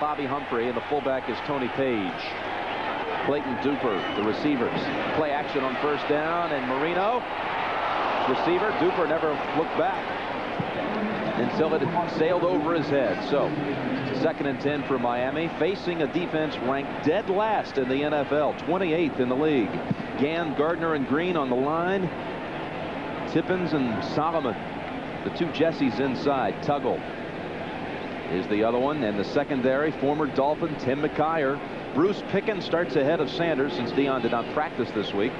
Bobby Humphrey, and the fullback is Tony Page. Clayton Duper, the receivers. Play action on first down, and Marino, receiver. Duper never looked back until it sailed over his head. So 2nd and 10 for Miami, facing a defense ranked dead last in the NFL, 28th in the league. Gann, Gardner, and Green on the line. Tippins and Solomon, the two Jessies inside. Tuggle is the other one, and the secondary, former Dolphin Tim McKyer. Bruce Pickens starts ahead of Sanders since Dion did not practice this week.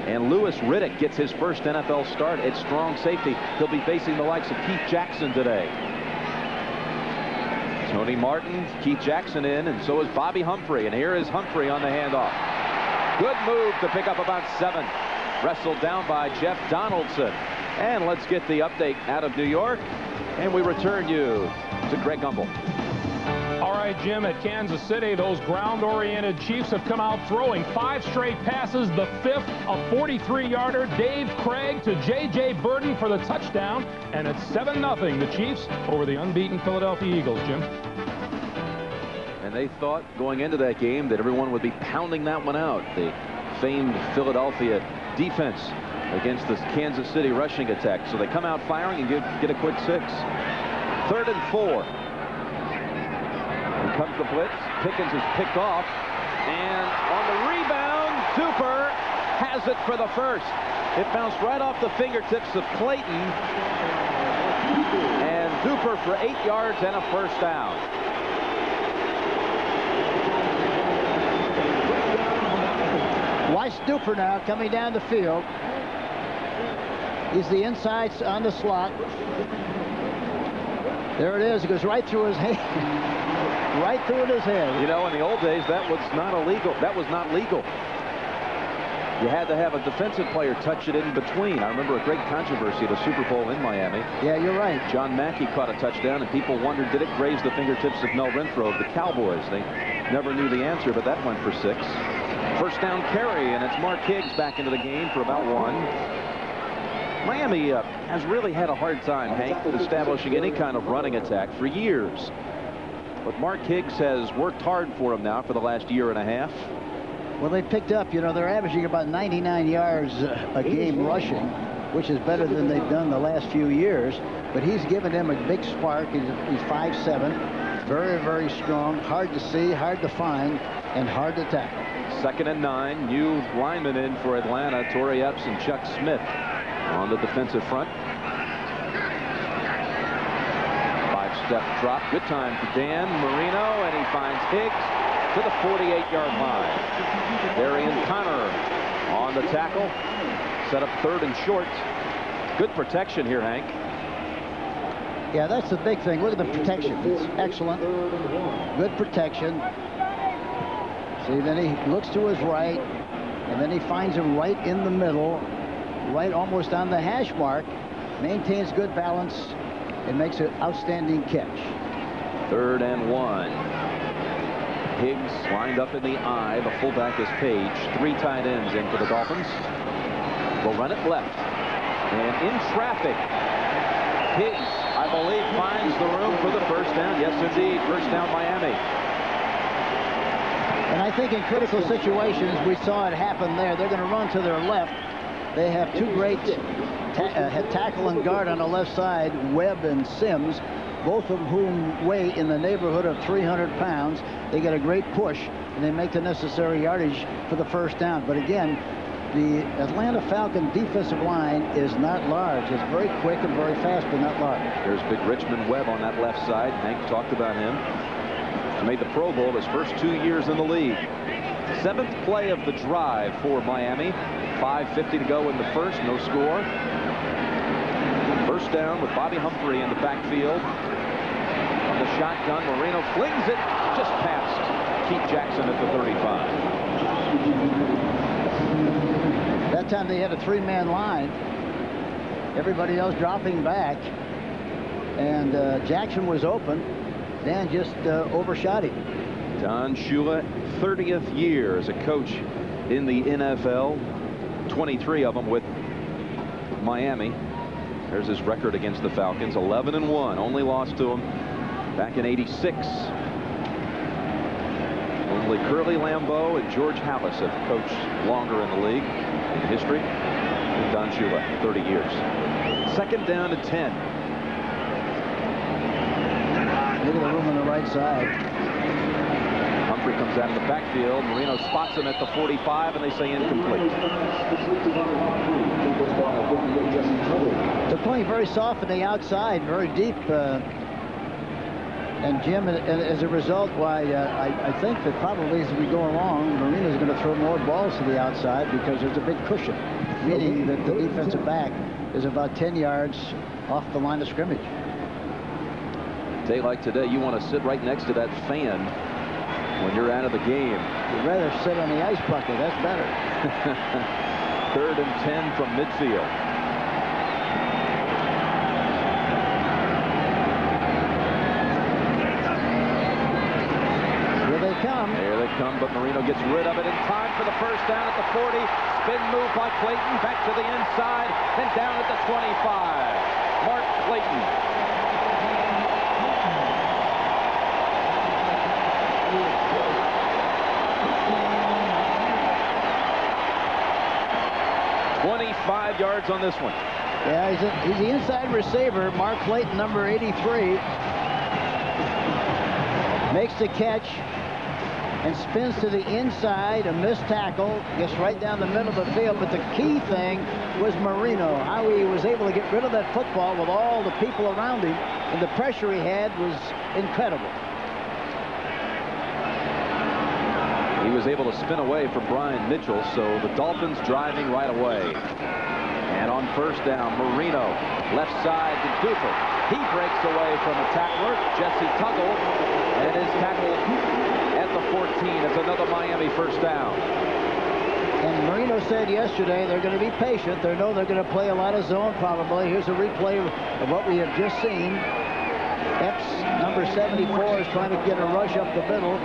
And Louis Riddick gets his first NFL start at strong safety. He'll be facing the likes of Keith Jackson today. Tony Martin, Keith Jackson in, and so is Bobby Humphrey. And here is Humphrey on the handoff. Good move to pick up about 7. Wrestled down by Jeff Donaldson. And let's get the update out of New York. And we return you to Greg Gumbel. All right, Jim, at Kansas City, those ground-oriented Chiefs have come out throwing 5 straight passes. The 5th, a 43-yarder. Dave Craig to J.J. Burden for the touchdown. And it's 7-0, the Chiefs over the unbeaten Philadelphia Eagles, Jim. And they thought going into that game that everyone would be pounding that one out. The famed Philadelphia defense against the Kansas City rushing attack. So they come out firing and get a quick 6. 3rd and 4. Here comes the blitz. Pickens is picked off. And on the rebound, Duper has it for the first. It bounced right off the fingertips of Clayton. And Duper for 8 yards and a first down. Watch Duper now coming down the field. He's the inside on the slot. There it is. It goes right through his hand. Right through his head. You know, in the old days, that was not illegal. That was not legal. You had to have a defensive player touch it in between. I remember a great controversy at a Super Bowl in Miami. Yeah, you're right. John Mackey caught a touchdown, and people wondered, did it graze the fingertips of Mel Renfro of the Cowboys? They never knew the answer, but that went for 6. First down carry, and it's Mark Higgs back into the game for about 1. Miami has really had a hard time, Hank, establishing any kind of running attack for years. But Mark Higgs has worked hard for him now for the last year and a half. Well, they picked up, you know, they're averaging about 99 yards a game rushing, which is better than they've done the last few years. But he's given them a big spark. He's 5'7", very, very strong, hard to see, hard to find, and hard to tackle. 2nd and 9, new lineman in for Atlanta, Torrey Epps and Chuck Smith on the defensive front. 5-step drop. Good time for Dan Marino, and he finds Higgs to the 48-yard line. Darian Connor on the tackle. Set up 3rd and short. Good protection here, Hank. Yeah, that's the big thing. Look at the protection. It's excellent. Good protection. See, then he looks to his right, and then he finds him right in the middle, right almost on the hash mark, maintains good balance, and makes an outstanding catch. 3rd and 1. Higgs lined up in the I. The fullback is Page. 3 tight ends in for the Dolphins. Will run it left. And in traffic, Higgs, I believe, finds the room for the first down. Yes, indeed. First down, Miami. And I think in critical situations, we saw it happen there. They're going to run to their left. They have 2 great tackle and guard on the left side, Webb and Sims, both of whom weigh in the neighborhood of 300 pounds. They get a great push, and they make the necessary yardage for the first down. But again, the Atlanta Falcon defensive line is not large. It's very quick and very fast, but not large. There's big Richmond Webb on that left side. Hank talked about him. He made the Pro Bowl his first 2 years in the league. 7th play of the drive for Miami. 5:50 to go in the first. No score. First down with Bobby Humphrey in the backfield. On the shotgun, Marino flings it just past Keith Jackson at the 35. That time they had a 3-man line. Everybody else dropping back. And Jackson was open. Dan just overshot him. Don Shula, 30th year as a coach in the NFL. 23 of them with Miami. There's his record against the Falcons, 11-1. Only lost to them back in '86. respectively. Curly Lambeau and George Halas have coached longer in the league in history than Don Shula, 30 years. Second down and 10. Look at the room on the right side. Humphrey comes out of the backfield. Marino spots him at the 45, and they say incomplete. They're playing very soft on the outside, very deep. And Jim, as a result, why I think that probably as we go along, Marino's going to throw more balls to the outside because there's a big cushion, meaning that the defensive back is about 10 yards off the line of scrimmage. Day like today, you want to sit right next to that fan when you're out of the game. You'd rather sit on the ice bucket. That's better. Third and 10 from midfield. There they come, but Marino gets rid of it in time for the first down at the 40. Spin move by Clayton, back to the inside, and down at the 25. Mark Clayton. "25 yards on this one." Yeah, he's the inside receiver. Mark Clayton, number 83, makes the catch and spins to the inside. A missed tackle, gets right down the middle of the field. But the key thing was Marino, how he was able to get rid of that football with all the people around him, and the pressure he had was incredible. He was able to spin away from Brian Mitchell, so the Dolphins driving right away. And on first down, Marino, left side to Duper. He breaks away from a tackler, Jesse Tuggle, and is tackled at the 14. It's another Miami first down. And Marino said yesterday they're going to be patient. They know they're going to play a lot of zone probably. Here's a replay of what we have just seen. Epps, number 74, is trying to get a rush up the middle.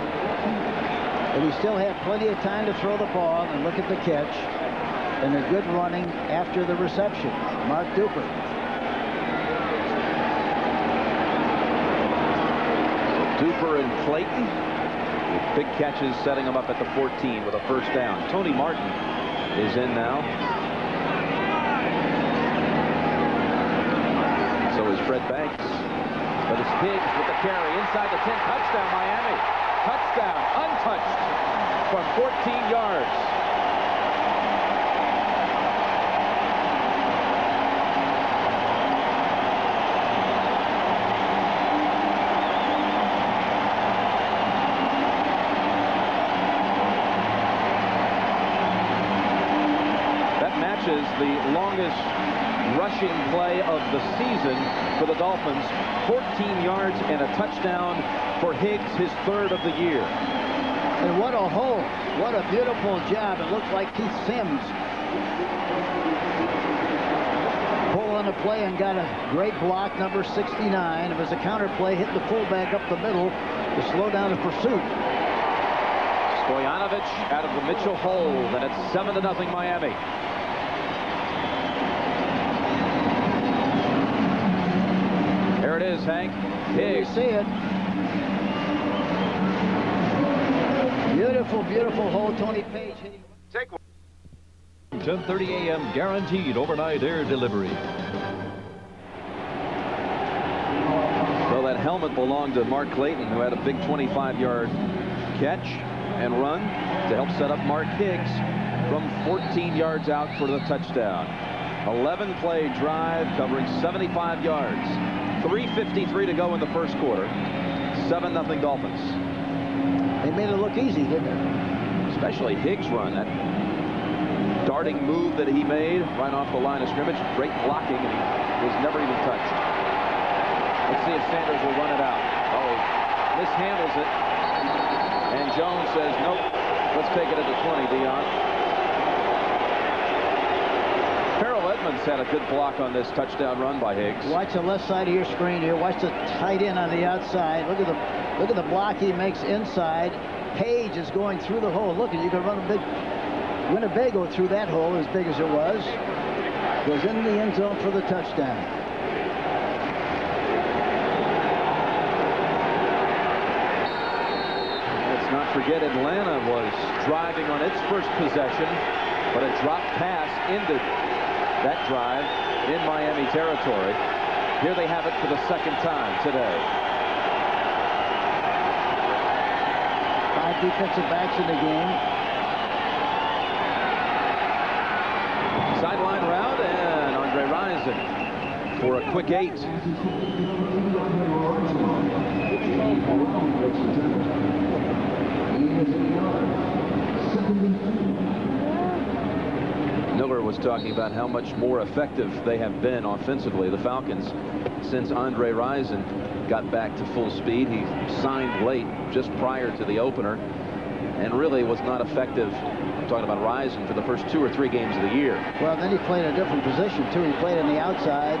And he still had plenty of time to throw the ball. And look at the catch. And a good running after the reception. Mark Duper. Duper and Clayton with big catches, setting them up at the 14 with a first down. Tony Martin is in now. So is Fred Banks. But it's Higgs with the carry inside the 10. Touchdown, Miami. Touchdown, untouched from 14 yards. Is the longest rushing play of the season for the Dolphins. 14 yards and a touchdown for Higgs, his third of the year. And what a hole. What a beautiful job. It looks like Keith Sims pulled on the play and got a great block, number 69. It was a counter play, hit the fullback up the middle to slow down the pursuit. Stoyanovich out of the Mitchell hold, and it's 7-0 Miami. There it is, Hank. Higgs. You see it. Beautiful, beautiful hole. Tony Page hitting. Take one. 10:30 a.m. guaranteed overnight air delivery. Well, that helmet belonged to Mark Clayton, who had a big 25-yard catch and run to help set up Mark Higgs from 14 yards out for the touchdown. 11-play drive covering 75 yards. 3:53 to go in the first quarter. 7-0 Dolphins. They made it look easy, didn't they? Especially Higgs' run. That darting move that he made right off the line of scrimmage. Great blocking, and he was never even touched. Let's see if Sanders will run it out. Oh, he mishandles it. And Jones says, nope, let's take it at the 20, Dion. Harold Edmonds had a good block on this touchdown run by Higgs. Watch the left side of your screen here. Watch the tight end on the outside. Look at the block he makes inside. Page is going through the hole. Look, you can run a big Winnebago through that hole as big as it was. Goes into the end zone for the touchdown. It's not forget Atlanta was driving on its first possession, but a drop pass ended that drive in Miami territory. Here they have it for the second time today. 5 defensive backs in the game. Sideline route, and Andre Rison for a quick 8. Miller was talking about how much more effective they have been offensively, the Falcons, since Andre Rison got back to full speed. He signed late, just prior to the opener, and really was not effective. I'm talking about Rison for the first 2 or 3 games of the year. Well, then he played a different position, too. He played on the outside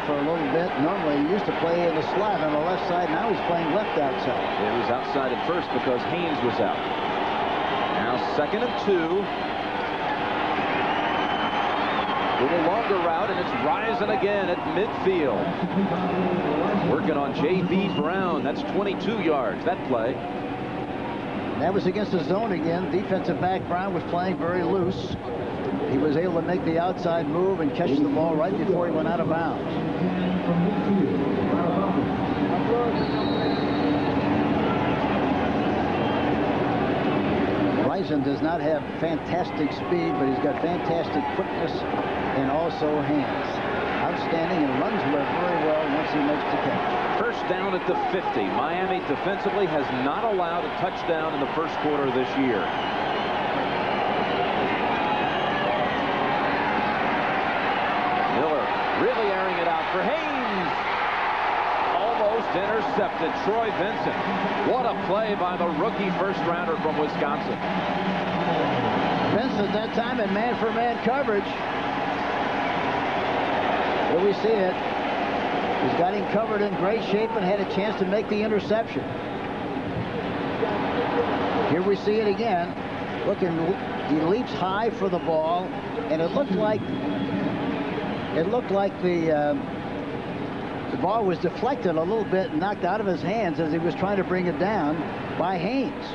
for a little bit. Normally, he used to play in the slot on the left side. Now he's playing left outside. It was outside at first because Haynes was out. Now 2nd and 2. Little longer route, and it's Rison again at midfield. Working on J.B. Brown. That's 22 yards, that play. That was against the zone again. Defensive back Brown was playing very loose. He was able to make the outside move and catch the ball right before he went out of bounds. Rison does not have fantastic speed, but he's got fantastic quickness and also hands. Outstanding, and runs very well once he makes the catch. First down at the 50. Miami defensively has not allowed a touchdown in the first quarter of this year. Miller really airing it out for Haynes. Almost intercepted. Troy Vincent. What a play by the rookie first-rounder from Wisconsin. Vincent that time in man-for-man coverage. Here we see it. He's got him covered in great shape and had a chance to make the interception. Here we see it again. Looking, he leaps high for the ball, and it looked like the ball was deflected a little bit and knocked out of his hands as he was trying to bring it down by Haynes.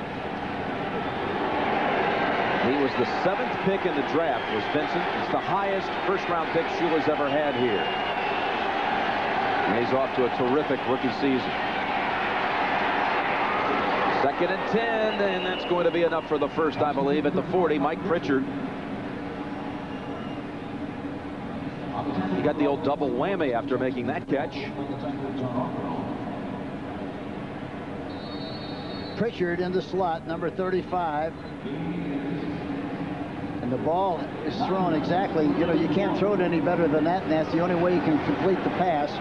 He was the 7th pick in the draft, was Vincent. It's the highest first-round pick Shula's ever had here. And he's off to a terrific rookie season. 2nd and 10, and that's going to be enough for the first, I believe, at the 40. Mike Pritchard. He got the old double whammy after making that catch. Pritchard in the slot, number 35. And the ball is thrown exactly, you can't throw it any better than that, and that's the only way you can complete the pass.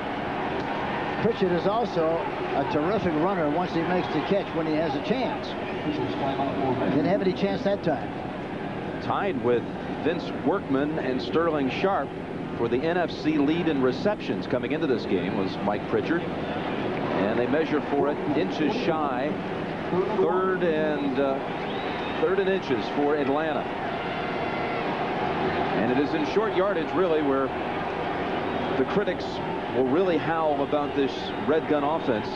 Pritchard is also a terrific runner once he makes the catch when he has a chance. Didn't have any chance that time. Tied with Vince Workman and Sterling Sharp for the NFC lead in receptions coming into this game was Mike Pritchard. And they measure for it inches shy. Third and inches for Atlanta. And it is in short yardage, really, where the critics will really howl about this red gun offense.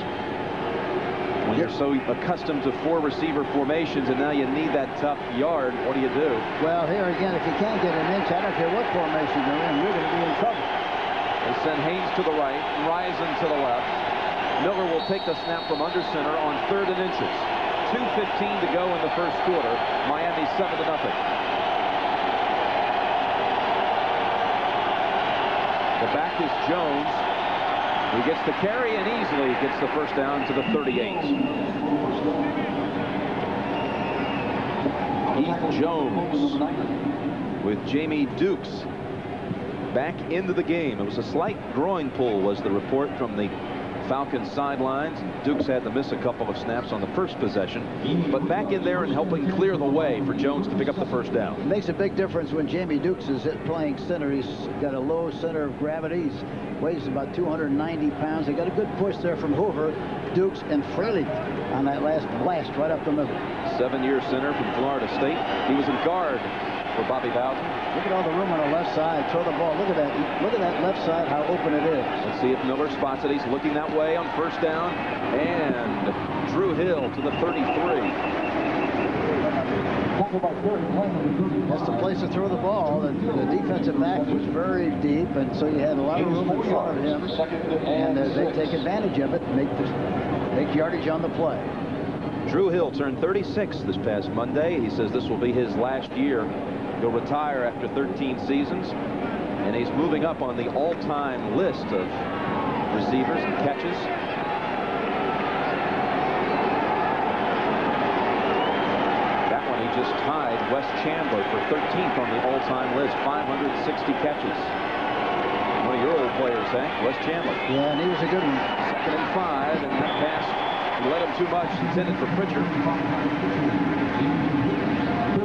When you're so accustomed to 4 receiver formations and now you need that tough yard, what do you do? Well, here again, if you can't get an inch, I don't care what formation you're in, you're going to be in trouble. They send Haynes to the right, Rison to the left. Miller will take the snap from under center on 3rd and inches. 2:15 to go in the first quarter. Miami 7-0. The back is Jones. He gets the carry and easily gets the first down to the 38. Heath Jones with Jamie Dukes back into the game. It was a slight groin pull was the report from the Falcons sidelines. Dukes had to miss a couple of snaps on the first possession, but back in there and helping clear the way for Jones to pick up the first down. It makes a big difference when Jamie Dukes is playing center. He's got a low center of gravity. He weighs about 290 pounds. They got a good push there from Hoover, Dukes, and Fraley on that last blast right up the middle. 7-year center from Florida State. He was in guard for Bobby Bowden. Look at all the room on the left side. Throw the ball. Look at that. Look at that left side, how open it is. Let's see if Miller spots it. He's looking that way on first down. And Drew Hill to the 33. That's the place to throw the ball. The defensive back was very deep, and so you had a lot of room in front of him. And they take advantage of it and make yardage on the play. Drew Hill turned 36 this past Monday. He says this will be his last year. He'll retire after 13 seasons. And he's moving up on the all-time list of receivers and catches. That one he just tied Wes Chandler for 13th on the all-time list, 560 catches. One of your old players, Hank, Wes Chandler. Yeah, and he was a good one. 2nd and 5, and that pass led him too much, intended for Pritchard.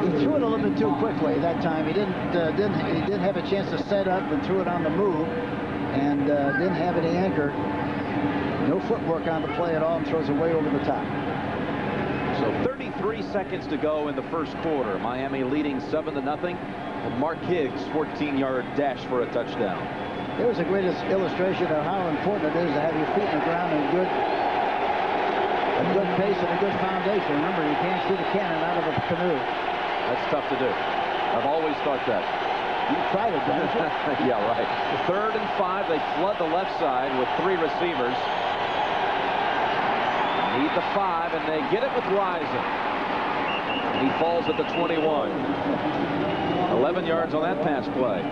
He threw it a little bit too quickly that time. He didn't have a chance to set up and threw it on the move, and didn't have any anchor. No footwork on the play at all, and throws it way over the top. So 33 seconds to go in the first quarter. Miami leading 7-0. And Mark Higgs, 14-yard dash for a touchdown. It was a great illustration of how important it is to have your feet in the ground and a good pace and a good foundation. Remember, you can't shoot a cannon out of a canoe. That's tough to do. I've always thought that. You tried it, didn't you? Yeah, right. 3rd and 5. They flood the left side with 3 receivers. Need the 5, and they get it with Risen. He falls at the 21. 11 yards on that pass play.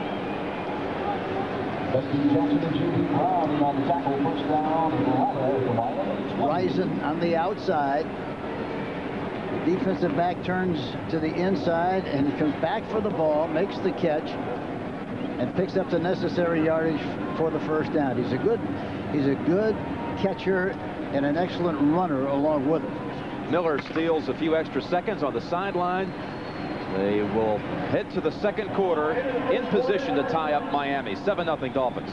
Risen on the outside. The defensive back turns to the inside and comes back for the ball, makes the catch, and picks up the necessary yardage for the first down. He's a good catcher and an excellent runner along with him. Miller steals a few extra seconds on the sideline. They will head to the second quarter in position to tie up Miami. 7-0 Dolphins.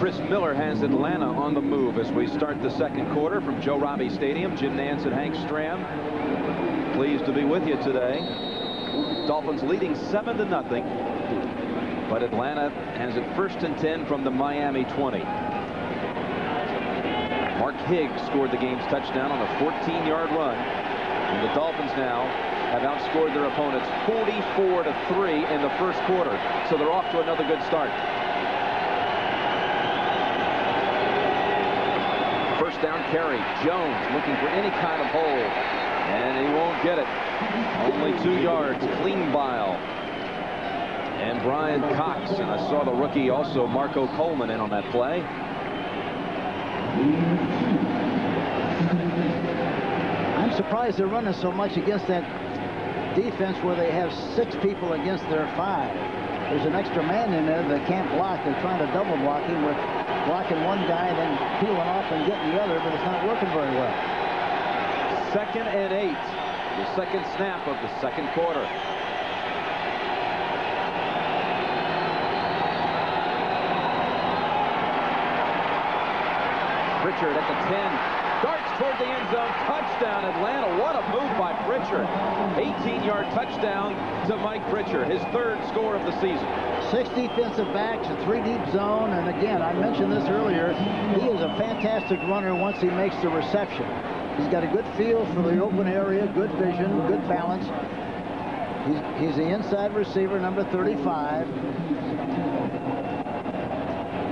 Chris Miller has Atlanta on the move as we start the second quarter from Joe Robbie Stadium. Jim Nance and Hank Stram, pleased to be with you today. Dolphins leading 7-0, but Atlanta has it 1st and 10 from the Miami 20. Mark Higgs scored the game's touchdown on a 14-yard run, and the Dolphins now have outscored their opponents 44-3 in the first quarter, so they're off to another good start. First down carry. Jones looking for any kind of hole, and he won't get it. Only 2 yards. Clean bile. And Brian Cox, and I saw the rookie also Marco Coleman in on that play. I'm surprised they're running so much against that defense where they have 6 people against their 5. There's an extra man in there that can't block. They're trying to double block him with blocking one guy, then peeling off and getting the other, but it's not working very well. 2nd and 8. The second snap of the second quarter. Pritchard at the 10. Darts toward the end zone. Touchdown, Atlanta. What a move by Pritchard. 18-yard touchdown to Mike Pritchard. His 3rd score of the season. 6 defensive backs, a 3 deep zone, and again, I mentioned this earlier, he is a fantastic runner once he makes the reception. He's got a good feel for the open area, good vision, good balance. He's the inside receiver, number 35.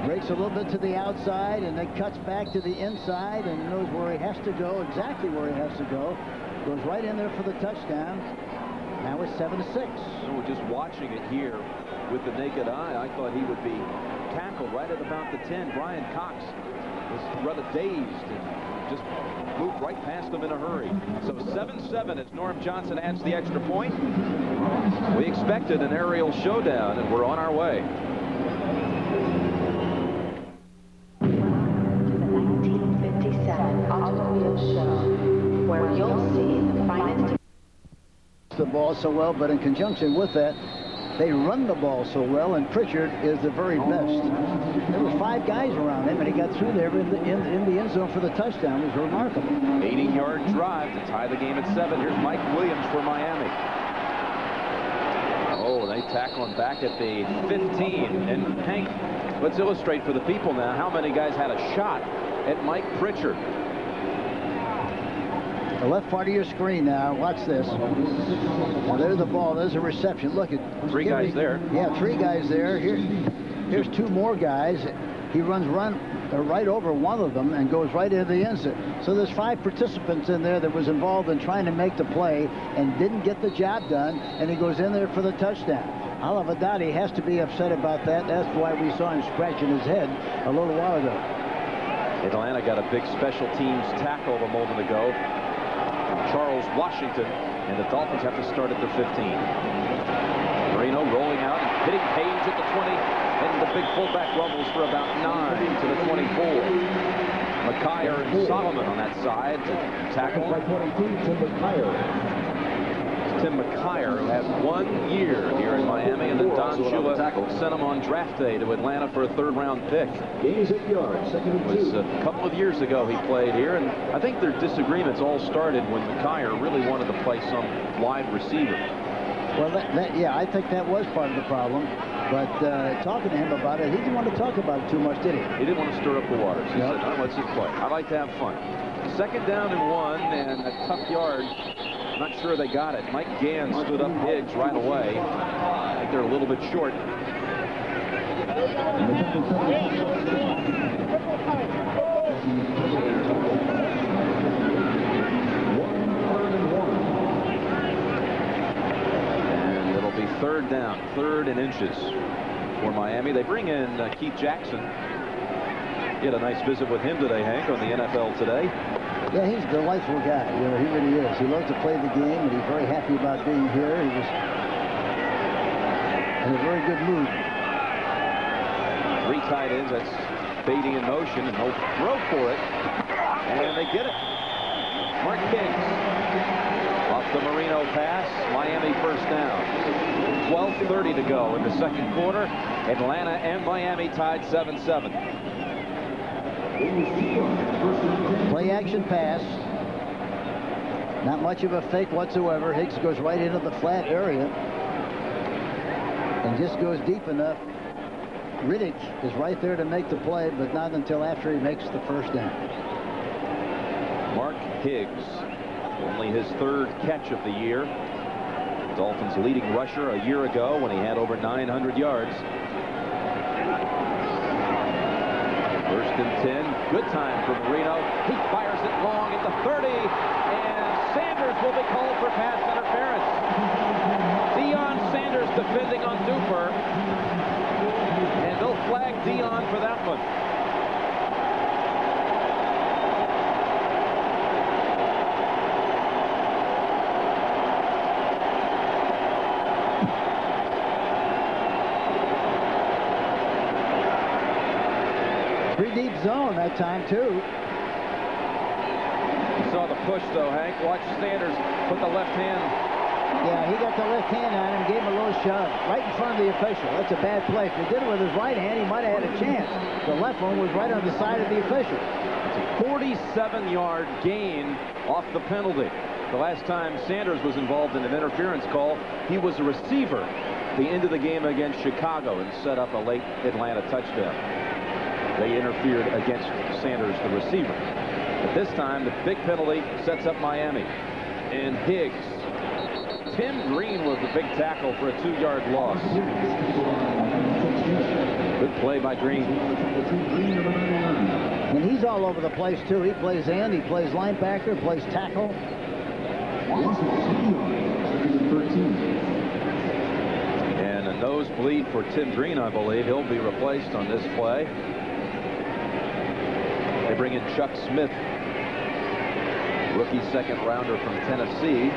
Breaks a little bit to the outside and then cuts back to the inside and knows where he has to go, exactly where he has to go. Goes right in there for the touchdown. Now it's 7-6. So just watching it here with the naked eye, I thought he would be tackled right at about the 10. Brian Cox was rather dazed and just moved right past him in a hurry. So 7-7 as Norm Johnson adds the extra point. We expected an aerial showdown, and we're on our way. To the 1957 automobile show, where you'll see the finest. The ball so well, but in conjunction with that, they run the ball so well, and Pritchard is the very best. There were 5 guys around him, and he got through there in the end zone for the touchdown. It was remarkable. 80-yard drive to tie the game at 7. Here's Mike Williams for Miami. Oh, They tackle him back at the 15. And Hank, let's illustrate for the people now how many guys had a shot at Mike Pritchard. The left part of your screen now. Watch this. Now there's the ball. There's a reception. Look at 3 guys there. Yeah, 3 guys there. Here's 2 more guys. He runs right over one of them and goes right into the end zone. So there's 5 participants in there that was involved in trying to make the play and didn't get the job done, and he goes in there for the touchdown. I'll have a doubt he has to be upset about that. That's why we saw him scratching his head a little while ago. Atlanta got a big special teams tackle a moment ago. Charles Washington, and the Dolphins have to start at the 15. Marino rolling out and hitting Page at the 20, and the big fullback rumbles for about 9 to the 24. McKyer and Solomon on that side to tackle. Tim McKyer, who had 1 year here in Miami, and then Don Shula sent him on draft day to Atlanta for a 3rd-round pick. It was a couple of years ago he played here, and I think their disagreements all started when McKyer really wanted to play some wide receiver. Well, yeah, I think that was part of the problem. But talking to him about it, he didn't want to talk about it too much, did he? He didn't want to stir up the waters. He said, "No, let's just play. I like to have fun." 2nd down and 1, and a tough yard. Not sure they got it. Mike Gann stood up Higgs right away. I think they're a little bit short. And it'll be 3rd down, 3rd and inches for Miami. They bring in Keith Jackson. He had a nice visit with him today, Hank, on the NFL Today. Yeah, he's a delightful guy. You know, he really is. He loves to play the game, and he's very happy about being here. He was in a very good mood. 3 tight ends. That's Beatty in motion, and they'll throw for it. And they get it. Mark Higgs off the Marino pass. Miami 1st down. 12:30 to go in the 2nd quarter. Atlanta and Miami tied 7-7. Play action pass. Not much of a fake whatsoever. Higgs goes right into the flat area and just goes deep enough. Riddick is right there to make the play, but not until after he makes the 1st down. Mark Higgs, only his 3rd catch of the year. Dolphins' leading rusher a year ago when he had over 900 yards. 1st and 10. Good time for Marino. He fires it long at the 30, and Sanders will be called for pass interference. Deion Sanders defending on Duper, and they'll flag Deion for that one. Deep zone that time, too. You saw the push, though, Hank. Watch Sanders put the left hand. Yeah, he got the left hand on him, gave him a little shove right in front of the official. That's a bad play. If he did it with his right hand, he might have had a chance. The left one was right on the side of the official. It's a 47-yard gain off the penalty. The last time Sanders was involved in an interference call, he was a receiver at the end of the game against Chicago and set up a late Atlanta touchdown. They interfered against Sanders, the receiver. But this time, the big penalty sets up Miami. And Higgs. Tim Green was the big tackle for a 2-yard loss. Good play by Green. And he's all over the place, too. He plays end, he plays linebacker, plays tackle. And a nosebleed for Tim Green, I believe. He'll be replaced on this play. They bring in Chuck Smith, rookie 2nd-rounder from Tennessee.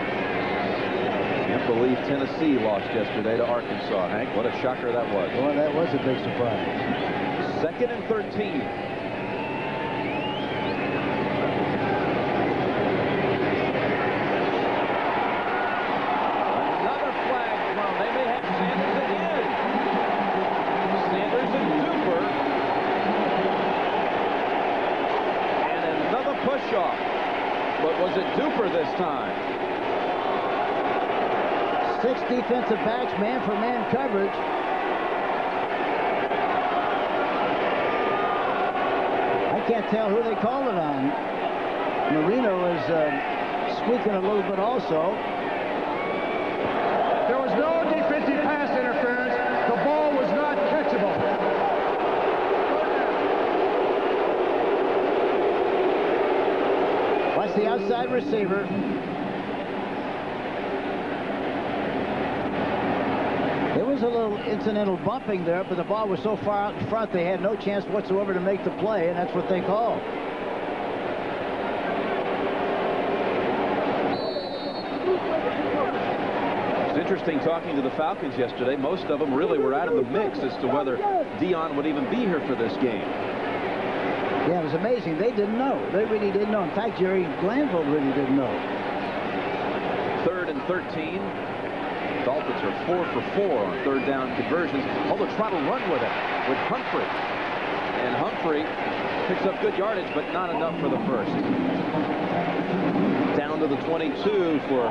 Can't believe Tennessee lost yesterday to Arkansas, Hank. What a shocker that was. Well, that was a big surprise. 2nd and 13. Another flag thrown. They may have Sanders again. Sanders and Duper. Push-off. But was it Duper this time? 6 defensive backs, man-for-man coverage. I can't tell who they called it on. Marino is squeaking a little bit also. There was no defensive pass interference. The ball was not catchable. Watch the outside receiver. There was a little incidental bumping there, but the ball was so far out in front they had no chance whatsoever to make the play, and that's what they called. It's interesting talking to the Falcons yesterday. Most of them really were out of the mix as to whether Dion would even be here for this game. Yeah, it was amazing. They didn't know. They really didn't know. In fact, Jerry Glanville really didn't know. 3rd and 13. Dolphins are 4 for 4 on 3rd down conversions. Although trying to run with it with Humphrey. And Humphrey picks up good yardage, but not enough for the first. Down to the 22 for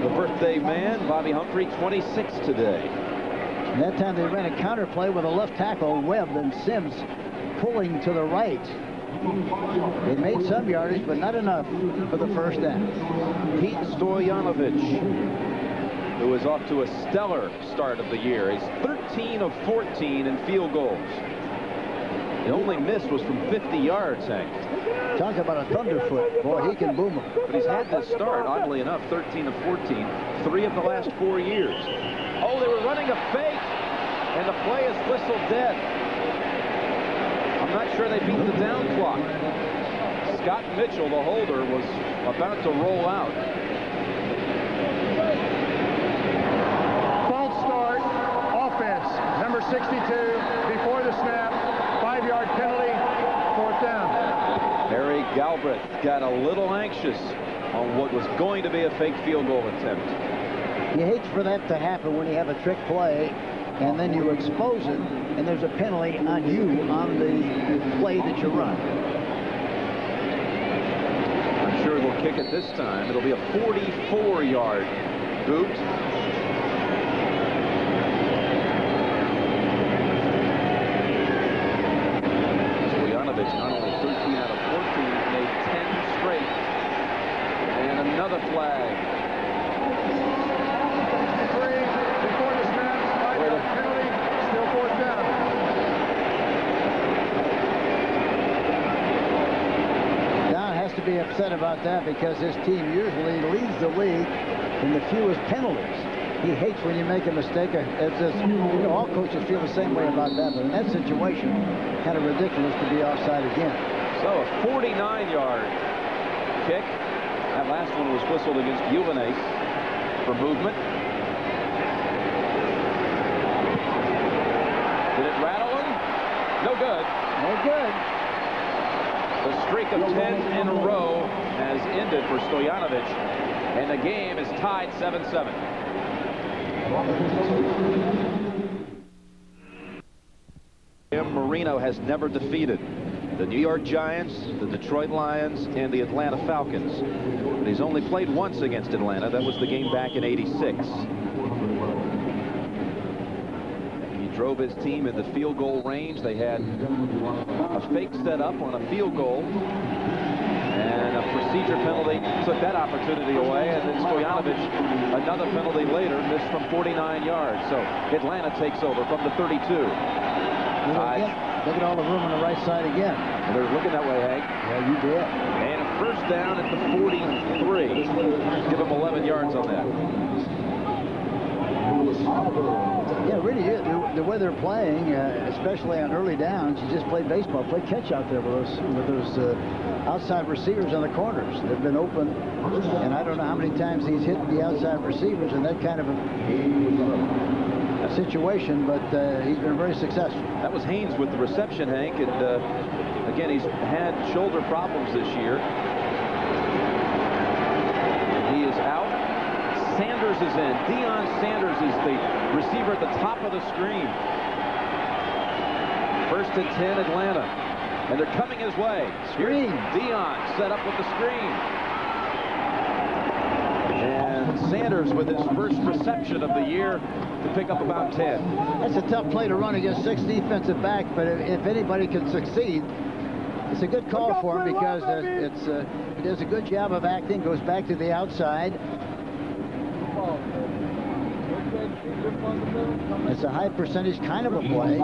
the birthday man, Bobby Humphrey, 26 today. And that time they ran a counter play with a left tackle, Webb, and Sims pulling to the right. They made some yardage, but not enough for the first down. Pete Stoyanovich, who is off to a stellar start of the year. He's 13 of 14 in field goals. The only miss was from 50 yards, Hank. Talk about a thunderfoot. Boy, he can boom them. But he's had this start, oddly enough, 13 of 14, 3 of the last 4 years. Oh, they were running a fake, and the play is whistled dead. I'm not sure they beat the down clock. Scott Mitchell, the holder, was about to roll out. False start, offense, number 62, before the snap, 5-yard penalty, 4th down. Harry Galbraith got a little anxious on what was going to be a fake field goal attempt. You hate for that to happen when you have a trick play, and then you expose it, and there's a penalty on you on the play that you run. I'm sure they'll kick it this time. It'll be a 44-yard boot. Stoyanovich, not only 13 out of 14, made 10 straight. And another flag. Before the snap, 5-yard penalty, still 4th down. Don has to be upset about that because his team usually leads the league in the fewest penalties. He hates when you make a mistake. It's just, all coaches feel the same way about that, but in that situation, kind of ridiculous to be offside again. So a 49-yard kick. That last one was whistled against Juvenes for movement. Did it rattle him? No good. No good. The streak of 10 in a row has ended for Stoyanovich, and the game is tied 7-7. Marino has never defeated the New York Giants, the Detroit Lions, and the Atlanta Falcons. But he's only played once against Atlanta. That was the game back in '86. He drove his team in the field goal range. They had a fake set up on a field goal, and a procedure penalty took that opportunity away, and then Stoyanovich, another penalty later, missed from 49 yards. So Atlanta takes over from the 32. Look at all the room on the right side again. And they're looking that way, Hank. Yeah, you did. And a first down at the 43. Give them 11 yards on that. Yeah, really, the way they're playing, especially on early downs, you just play baseball, play catch out there with those outside receivers on the corners. They've been open, and I don't know how many times he's hit the outside receivers in that kind of a situation, but he's been very successful. That was Haynes with the reception, Hank, and again, he's had shoulder problems this year. He is out. Sanders is in. Deion Sanders is the receiver at the top of the screen. 1st and 10, Atlanta. And they're coming his way. Screen. Deion set up with the screen. And Sanders with his first reception of the year to pick up about 10. That's a tough play to run against 6 defensive backs, but if anybody can succeed, it's a good call for him because he does a good job of acting, goes back to the outside. It's a high percentage kind of a play.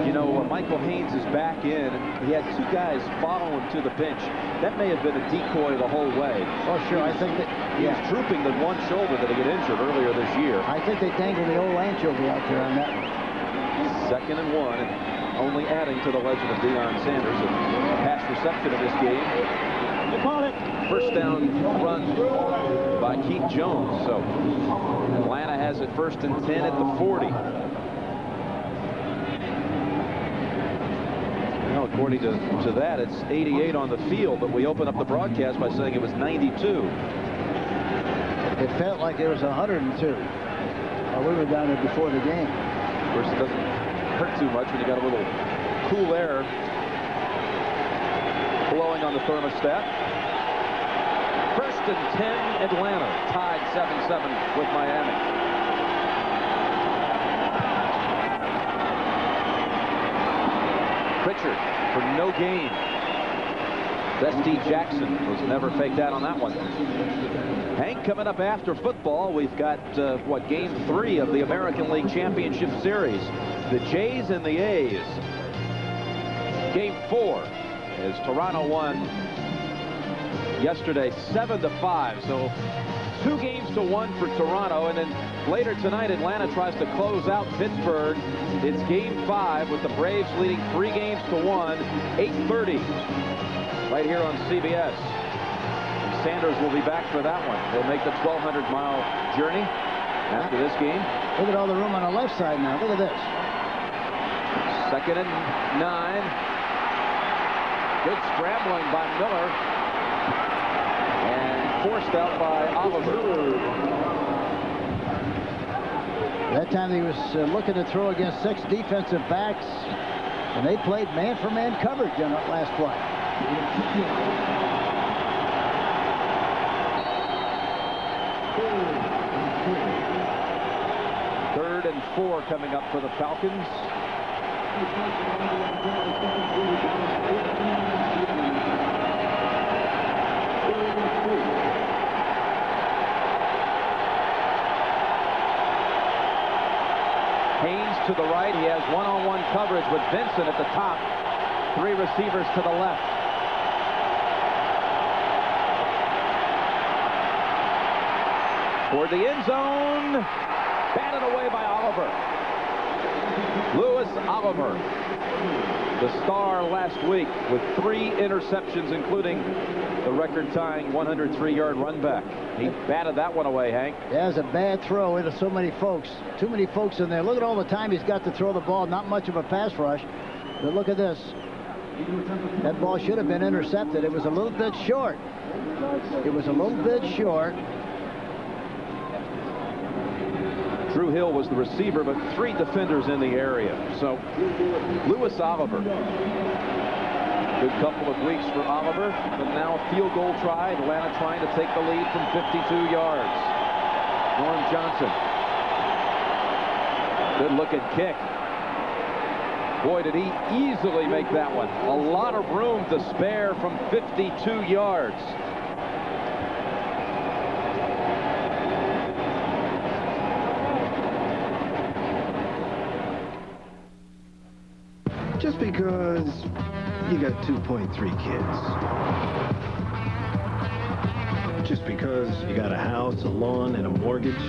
You know, Michael Haynes is back in. He had 2 guys follow him to the bench. That may have been a decoy the whole way. Oh, sure. I think that he was drooping the one shoulder that he got injured earlier this year. I think they dangled the old anchovy out there on that one. 2nd and 1, and only adding to the legend of Deion Sanders, a pass reception in this game. First down run by Keith Jones. So Atlanta has it 1st and 10 at the 40. Well, according to that, it's 88 on the field, but we opened up the broadcast by saying it was 92. It felt like it was 102. We were down there before the game. Of course, it doesn't hurt too much when you got a little cool air blowing on the thermostat. 1st and 10, Atlanta tied 7-7 with Miami. Pritchard for no gain. Dusty Jackson was never faked out on that one. Hank, coming up after football, we've got game 3 of the American League Championship Series. The Jays and the A's. Game 4 as Toronto won yesterday 7-5. So 2 games to 1 for Toronto, and then later tonight Atlanta tries to close out Pittsburgh. It's game 5 with the Braves leading 3 games to 1, 8:30 right here on CBS. And Sanders will be back for that one. They'll make the 1,200-mile journey after this game. Look at all the room on the left side now. Look at this. 2nd and 9. Good scrambling by Miller. And forced out by Oliver. That time he was looking to throw against 6 defensive backs, and they played man-for-man coverage on that last play. Third and 4 coming up for the Falcons. Haynes to the right. He has one-on-one coverage with Vincent at the top. 3 receivers to the left. Toward the end zone. Batted away by Oliver. Louis Oliver, the star last week with 3 interceptions, including the record-tying 103-yard run back. He batted that one away, Hank. Yeah, it was a bad throw into so many folks. Too many folks in there. Look at all the time he's got to throw the ball. Not much of a pass rush. But look at this. That ball should have been intercepted. It was a little bit short. It was a little bit short. Drew Hill was the receiver, but 3 defenders in the area. So, Louis Oliver. Good couple of weeks for Oliver, but now a field goal try. Atlanta trying to take the lead from 52 yards. Norm Johnson. Good looking kick. Boy, did he easily make that one. A lot of room to spare from 52 yards. Just because you got 2.3 kids. Just because you got a house, a lawn, and a mortgage.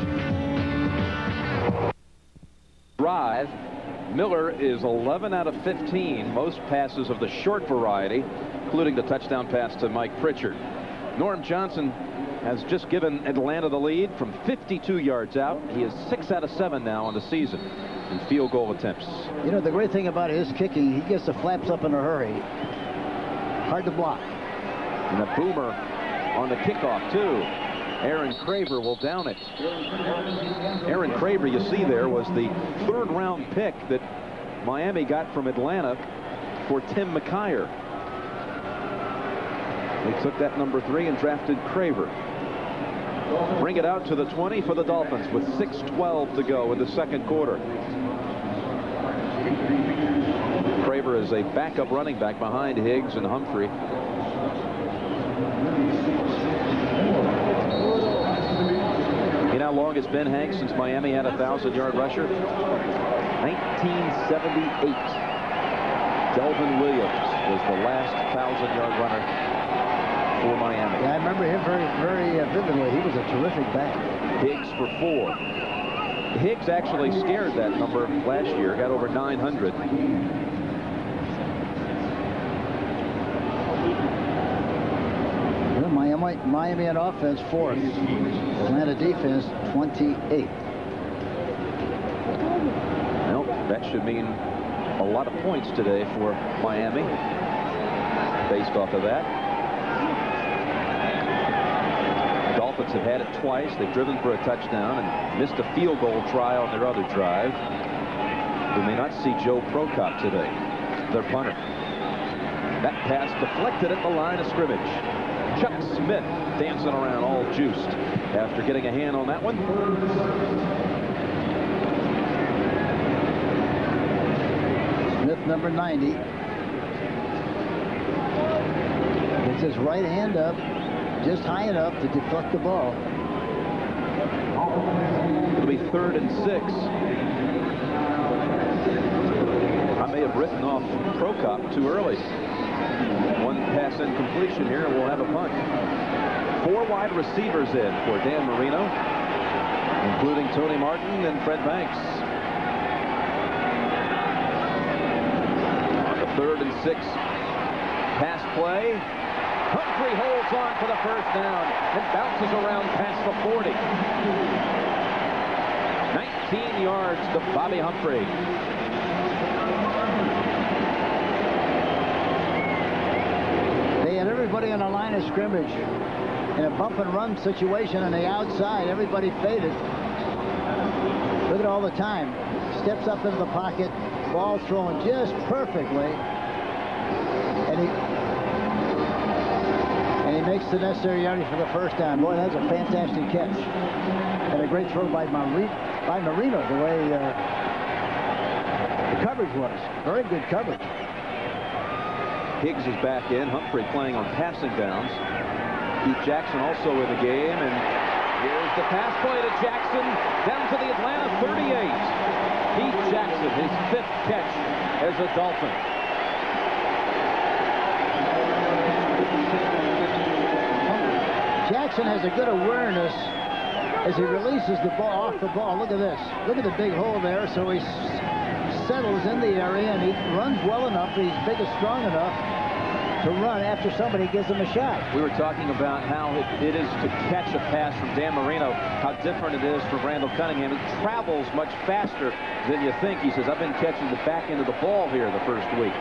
Drive. Miller is 11 out of 15. Most passes of the short variety, including the touchdown pass to Mike Pritchard. Norm Johnson has just given Atlanta the lead from 52 yards out. He is 6 out of 7 now on the season in field goal attempts. You know, the great thing about his kicking, he gets the flaps up in a hurry. Hard to block. And a boomer on the kickoff, too. Aaron Craver will down it. Aaron Craver, you see there, was the 3rd-round pick that Miami got from Atlanta for Tim McKyer. They took that number 3 and drafted Craver. bring it out to the 20 for the Dolphins with 6:12 to go in the second quarter. Craver is a backup running back behind Higgs and Humphrey. You know how long it's been, Hank, since Miami had a 1,000-yard rusher? 1978. Delvin Williams was the last 1,000-yard runner for Miami. Yeah, I remember him very vividly. He was a terrific back. Higgs for 4. Higgs actually scared that number last year, got over 900. Miami on offense 4th. Atlanta defense 28th. Well, that should mean a lot of points today for Miami based off of that. The Dolphins have had it twice. They've driven for a touchdown and missed a field goal try on their other drive. We may not see Joe Prokop today, their punter. That pass deflected at the line of scrimmage. Chuck Smith dancing around all juiced after getting a hand on that one. Smith, number 90. Gets his right hand up, just high enough to deflect the ball. It'll be 3rd and 6. I may have written off Prokop too early. One pass incompletion here, and we'll have a punt. 4 wide receivers in for Dan Marino, including Tony Martin and Fred Banks. On the 3rd and 6 pass play, Humphrey holds on for the first down and bounces around past the 40. 19 yards to Bobby Humphrey. Everybody on the line of scrimmage in a bump and run situation on the outside. Everybody faded. Look at all the time. Steps up into the pocket. Ball thrown just perfectly. And he makes the necessary yardage for the first down. Boy, that's a fantastic catch. And a great throw by Marino, the way the coverage was. Very good coverage. Higgs is back in. Humphrey playing on passing downs. Keith Jackson also in the game. And here's the pass play to Jackson down to the Atlanta 38. Keith Jackson, his 5th catch as a Dolphin. Jackson has a good awareness as he releases the ball off the ball. Look at this. Look at the big hole there. So he settles in the area and he runs well enough. He's big and strong enough to run after somebody gives him a shot. We were talking about how it is to catch a pass from Dan Marino, how different it is for Randall Cunningham. It travels much faster than you think. He says, I've been catching the back end of the ball here the first week.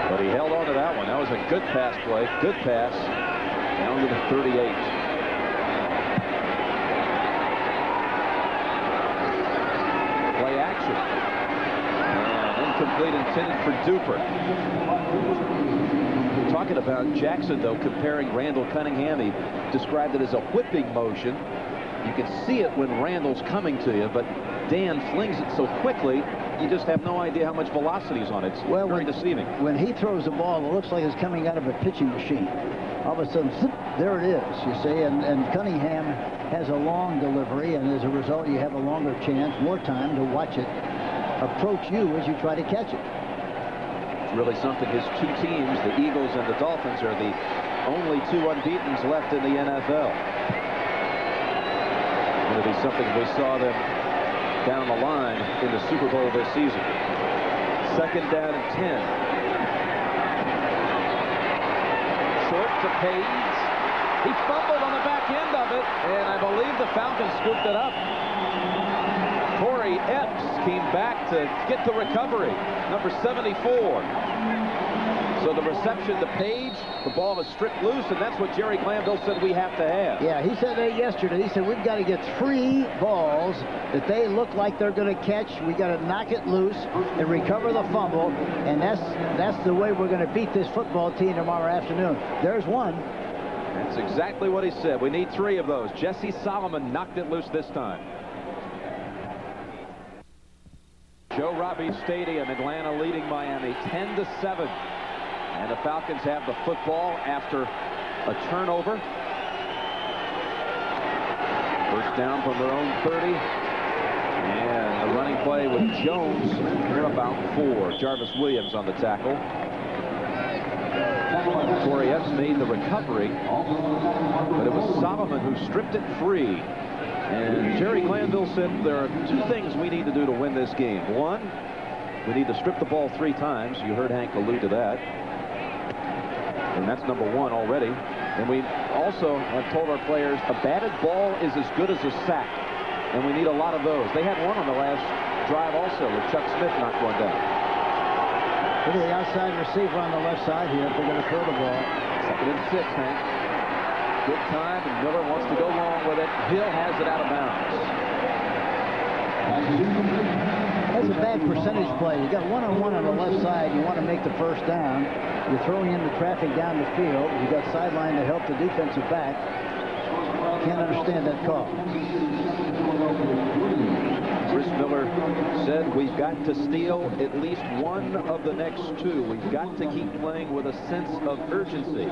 But he held on to that one. That was a good pass play. Good pass. Down to the 38. Play action. Incomplete, intended for Duper. Talking about Jackson, though, comparing Randall Cunningham, he described it as a whipping motion. You can see it when Randall's coming to you, but Dan flings it so quickly, you just have no idea how much velocity is on it. It's very deceiving. When he throws the ball, it looks like it's coming out of a pitching machine. All of a sudden, zip, there it is, you see, and Cunningham has a long delivery, and as a result, you have a longer chance, more time to watch it approach you as you try to catch it. It's really something. His 2 teams, the Eagles and the Dolphins, are the only 2 unbeatens left in the NFL. It'll be something we saw them down the line in the Super Bowl this season. 2nd down and 10. Short to Page. He fumbled on the back end of it, and I believe the Falcons scooped it up. Corey Epps came back to get the recovery, number 74. So the reception to Page, the ball was stripped loose, and that's what Jerry Glanville said we have to have. Yeah, he said that yesterday. He said we've got to get 3 balls that they look like they're going to catch. We got to knock it loose and recover the fumble, and that's the way we're going to beat this football team tomorrow afternoon. There's one. That's exactly what he said. We need 3 of those. Jesse Solomon knocked it loose this time. Joe Robbie Stadium, Atlanta leading Miami 10-7. And the Falcons have the football after a turnover. First down from their own 30. And a running play with Jones near about 4. Jarvis Williams on the tackle. Corey Epps made the recovery, but it was Solomon who stripped it free. And Jerry Glanville said there are 2 things we need to do to win this game. 1, we need to strip the ball 3 times. You heard Hank allude to that. And that's number 1 already. And we also have told our players a batted ball is as good as a sack. And we need a lot of those. They had one on the last drive also with Chuck Smith knocked one down. Look at the outside receiver on the left side here if they're going to throw the ball. 2nd and 6, Hank. Good time, and Miller wants to go long with it. Hill has it out of bounds. That's a bad percentage play. You got 1-on-1 on the left side. You want to make the first down. You're throwing in the traffic down the field. You got sideline to help the defensive back. Can't understand that call. Chris Miller said we've got to steal at least one of the next 2. We've got to keep playing with a sense of urgency.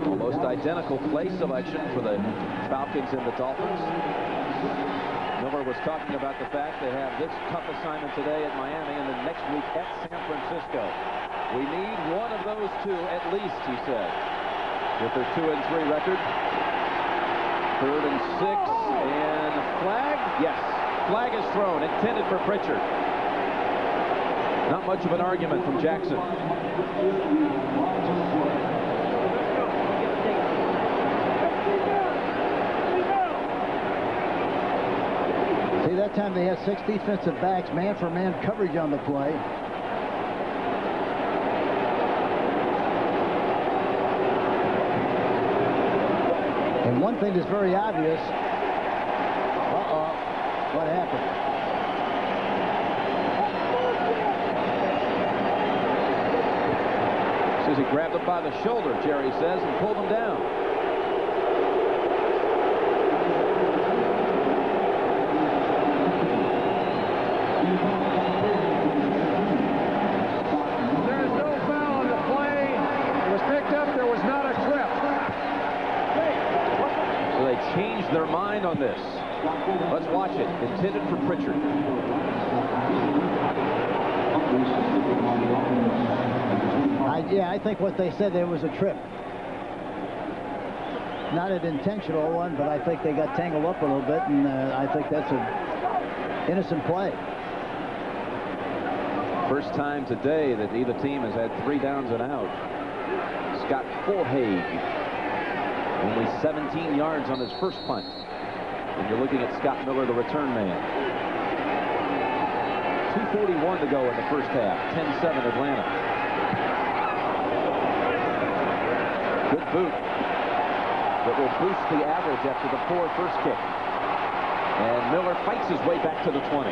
Almost identical play selection for the Falcons and the Dolphins. Miller was talking about the fact they have this tough assignment today at Miami and then next week at San Francisco. We need one of those 2 at least, he said. With their 2-3 record. 3rd and 6, and a flag? Yes, flag is thrown, intended for Pritchard. Not much of an argument from Jackson. See, that time they had 6 defensive backs, man-for-man coverage on the play. And one thing that's very obvious, what happened? Says he grabbed him by the shoulder, Jerry says, and pulled him down. There is no foul on the play. It was picked up. There was not a trip. So they changed their mind on this. Let's watch it. Intended for Pritchard. Yeah, I think what they said there was a trip. Not an intentional one, but I think they got tangled up a little bit, and I think that's an innocent play. First time today that either team has had 3 downs and out. Scott Forhaig, only 17 yards on his first punt. And you're looking at Scott Miller, the return man. 2:41 to go in the first half. 10-7 Atlanta. Good boot that will boost the average after the poor first kick. And Miller fights his way back to the 20.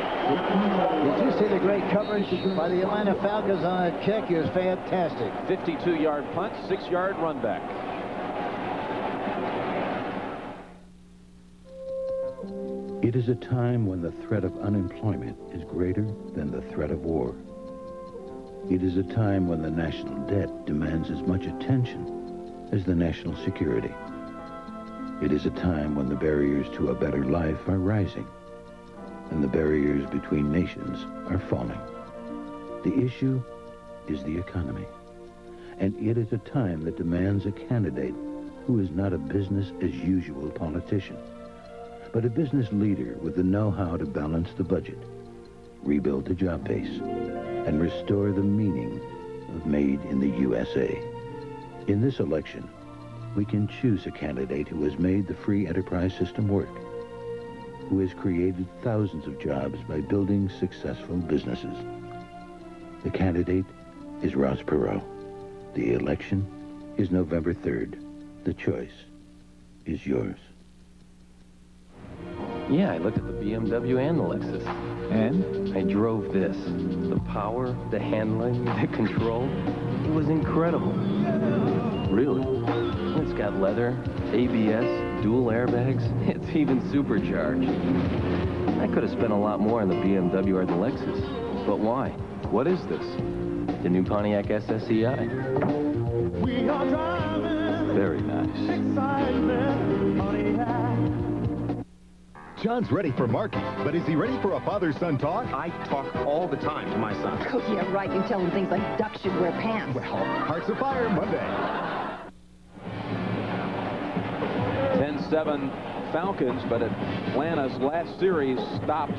Did you see the great coverage by the Atlanta Falcons on that kick? It was fantastic. 52-yard punt, 6-yard run back. It is a time when the threat of unemployment is greater than the threat of war. It is a time when the national debt demands as much attention as the national security. It is a time when the barriers to a better life are rising and the barriers between nations are falling. The issue is the economy, and it is a time that demands a candidate who is not a business-as-usual politician, but a business leader with the know-how to balance the budget, rebuild the job base, and restore the meaning of Made in the USA. In this election, we can choose a candidate who has made the free enterprise system work, who has created thousands of jobs by building successful businesses. The candidate is Ross Perot. The election is November 3rd. The choice is yours. Yeah, I looked at the BMW and the Lexus. And? I drove this. The power, the handling, the control. It was incredible. Really? It's got leather, ABS, dual airbags. It's even supercharged. I could have spent a lot more on the BMW or the Lexus. But why? What is this? The new Pontiac SSEI. We are driving. Very nice. Excitement, Pontiac. John's ready for Marky, but is he ready for a father-son talk? I talk all the time to my son. Oh, yeah, right. You tell him things like ducks should wear pants. Well, Hearts of Fire Monday. 10-7 Falcons, but Atlanta's last series stopped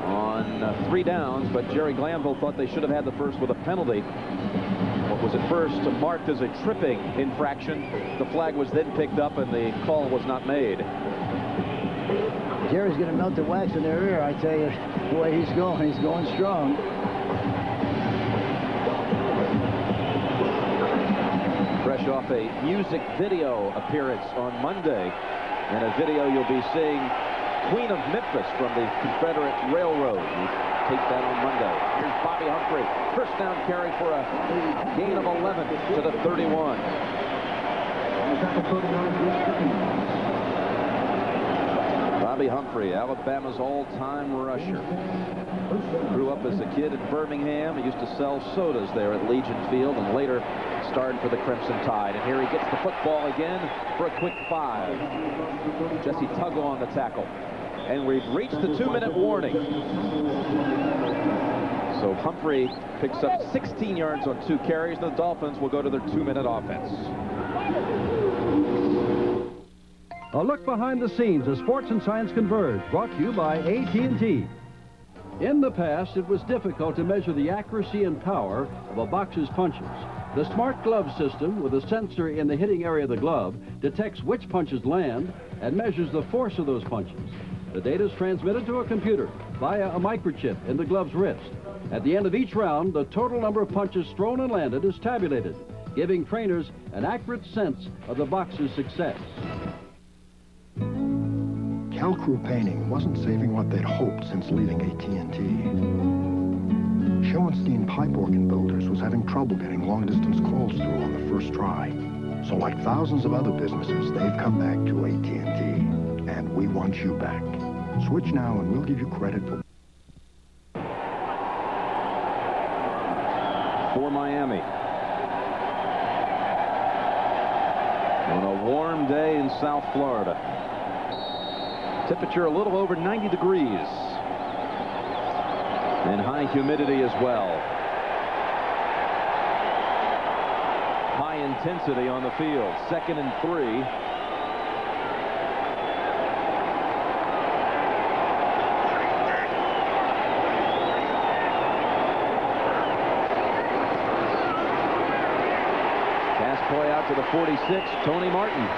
on 3 downs, but Jerry Glanville thought they should have had the first with a penalty. What was at first marked as a tripping infraction. The flag was then picked up and the call was not made. Jerry's going to melt the wax in their ear, I tell you, the way he's going strong. Fresh off a music video appearance on Monday. In a video you'll be seeing Queen of Memphis from the Confederate Railroad. We take that on Monday. Here's Bobby Humphrey. First down carry for a gain of 11 to the 31. Bobby Humphrey, Alabama's all-time rusher. Grew up as a kid in Birmingham. He used to sell sodas there at Legion Field and later starred for the Crimson Tide. And here he gets the football again for a quick 5. Jesse Tuggle on the tackle. And we've reached the 2-minute warning. So Humphrey picks up 16 yards on 2 carries. The Dolphins will go to their 2-minute offense. A look behind the scenes as sports and science converge, brought to you by AT&T. In the past, it was difficult to measure the accuracy and power of a boxer's punches. The Smart Glove system, with a sensor in the hitting area of the glove, detects which punches land and measures the force of those punches. The data is transmitted to a computer via a microchip in the glove's wrist. At the end of each round, the total number of punches thrown and landed is tabulated, giving trainers an accurate sense of the boxer's success. Calcrew Painting wasn't saving what they'd hoped since leaving AT&T. Schoenstein Pipe Organ Builders was having trouble getting long-distance calls through on the first try. So like thousands of other businesses, they've come back to AT&T. And we want you back. Switch now and we'll give you credit for Miami. On a warm day in South Florida. Temperature a little over 90 degrees. And high humidity as well. High intensity on the field. 2nd and 3. Play out to the 46, Tony Martin. A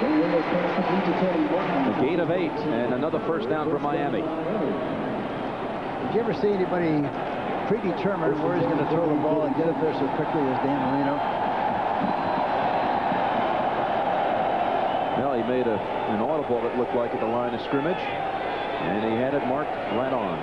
gain of 8 and another first down for Miami. Did you ever see anybody predetermine where he's going to throw the ball and get it there so quickly as Dan Marino? Well, he made an audible that looked like at the line of scrimmage, and he had it marked right on.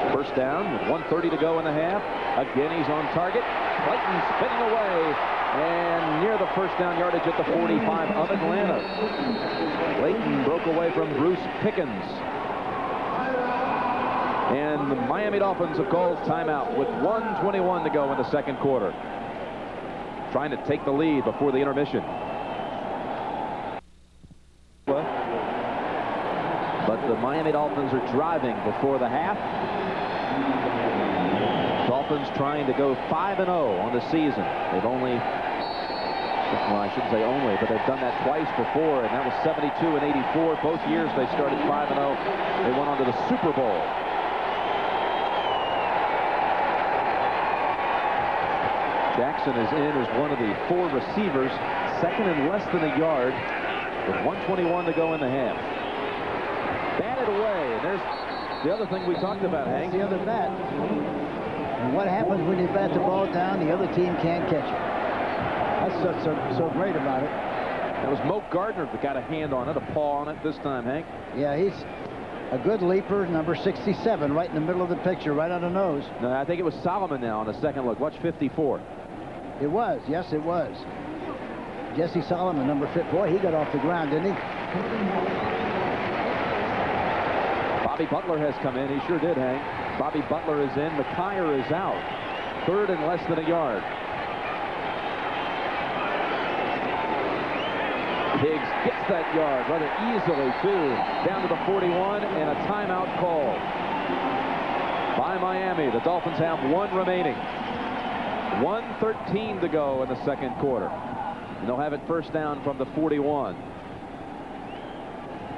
First down with 1:30 to go in the half. Again, he's on target. Clayton spinning away and near the first down yardage at the 45 of Atlanta. Clayton broke away from Bruce Pickens. And the Miami Dolphins have called timeout with 1:21 to go in the second quarter. Trying to take the lead before the intermission. But the Miami Dolphins are driving before the half. Dolphins trying to go 5-0 on the season. They've only, well, I shouldn't say only, but they've done that twice before, and that was 72 and 84. Both years they started 5-0. They went on to the Super Bowl. Jackson is in as one of the 4 receivers, second and less than a yard, with 1:21 to go in the half. Batted away, and there's the other thing we talked about, Hank. The other bat. And what happens when you bat the ball down, the other team can't catch it. That's so great about it. That was Moke Gardner that got a hand on it, a paw on it this time, Hank. Yeah, he's a good leaper, number 67, right in the middle of the picture, right on the nose. No, I think it was Solomon now on the second look. Watch 54. It was, yes, it was. Jesse Solomon, number 5. Boy, he got off the ground, didn't he? Bobby Butler has come in. He sure did, Hank. Bobby Butler is in. McKyer is out. 3rd and less than a yard. Higgs gets that yard rather easily, too. Down to the 41, and a timeout call by Miami. The Dolphins have 1 remaining. 1:13 to go in the second quarter. And they'll have it first down from the 41.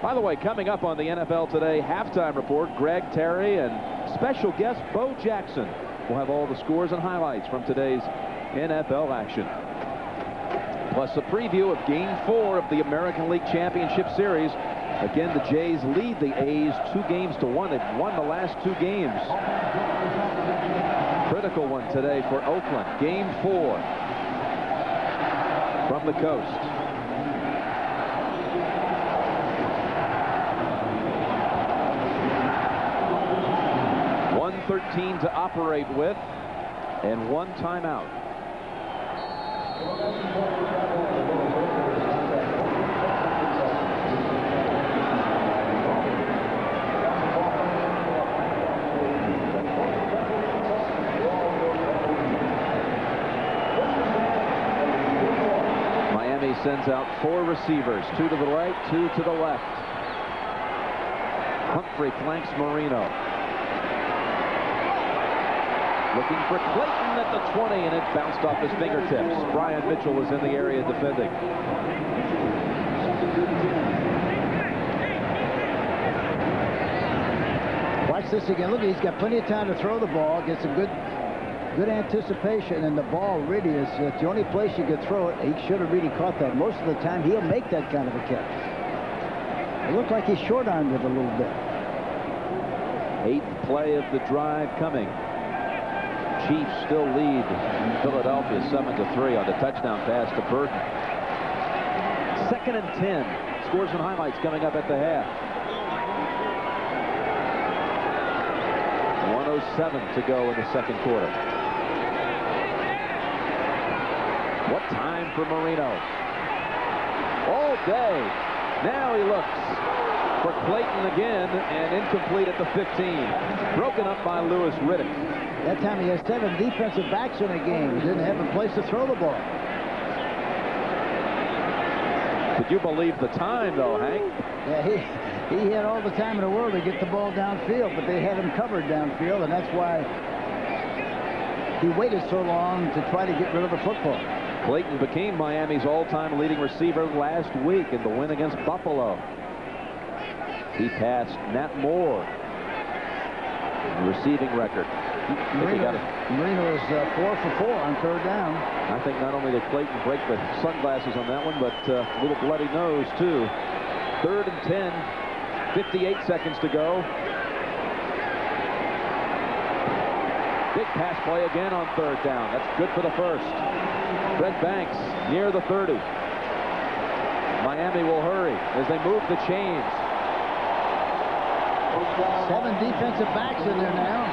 By the way, coming up on the NFL Today halftime report, Greg Terry and special guest Bo Jackson will have all the scores and highlights from today's NFL action. Plus a preview of Game 4 of the American League Championship Series. Again, the Jays lead the A's 2-1. They've won the last 2 games. Critical one today for Oakland. Game 4 from the coast. .113 to operate with, and 1 timeout. Miami sends out 4 receivers, 2 to the right, 2 to the left. Humphrey flanks Marino. Looking for Clayton at the 20, and it bounced off his fingertips. Brian Mitchell was in the area defending. Watch this again. Look, he's got plenty of time to throw the ball. Gets a good anticipation, and the ball really is the only place you could throw it. He should have really caught that. Most of the time, he'll make that kind of a catch. It looked like he short-armed it a little bit. 8th play of the drive coming. Chiefs still lead Philadelphia 7-3 on the touchdown pass to Burton. 2nd and 10. Scores and highlights coming up at the half. 1:07 to go in the second quarter. What time for Marino? All day. Now he looks for Clayton again, and incomplete at the 15. Broken up by Lewis Riddick. That time he has 7 defensive backs in a game. He didn't have a place to throw the ball. Could you believe the time, though, Hank? Yeah, he had all the time in the world to get the ball downfield, but they had him covered downfield, and that's why he waited so long to try to get rid of the football. Clayton became Miami's all-time leading receiver last week in the win against Buffalo. He passed Nat Moore in the receiving record. Marino is 4 for 4 on 3rd down. I think not only did Clayton break the sunglasses on that one, but a little bloody nose, too. 3rd and 10, 58 seconds to go. Big pass play again on 3rd down. That's good for the first. Fred Banks near the 30. Miami will hurry as they move the chains. 7 defensive backs in there now.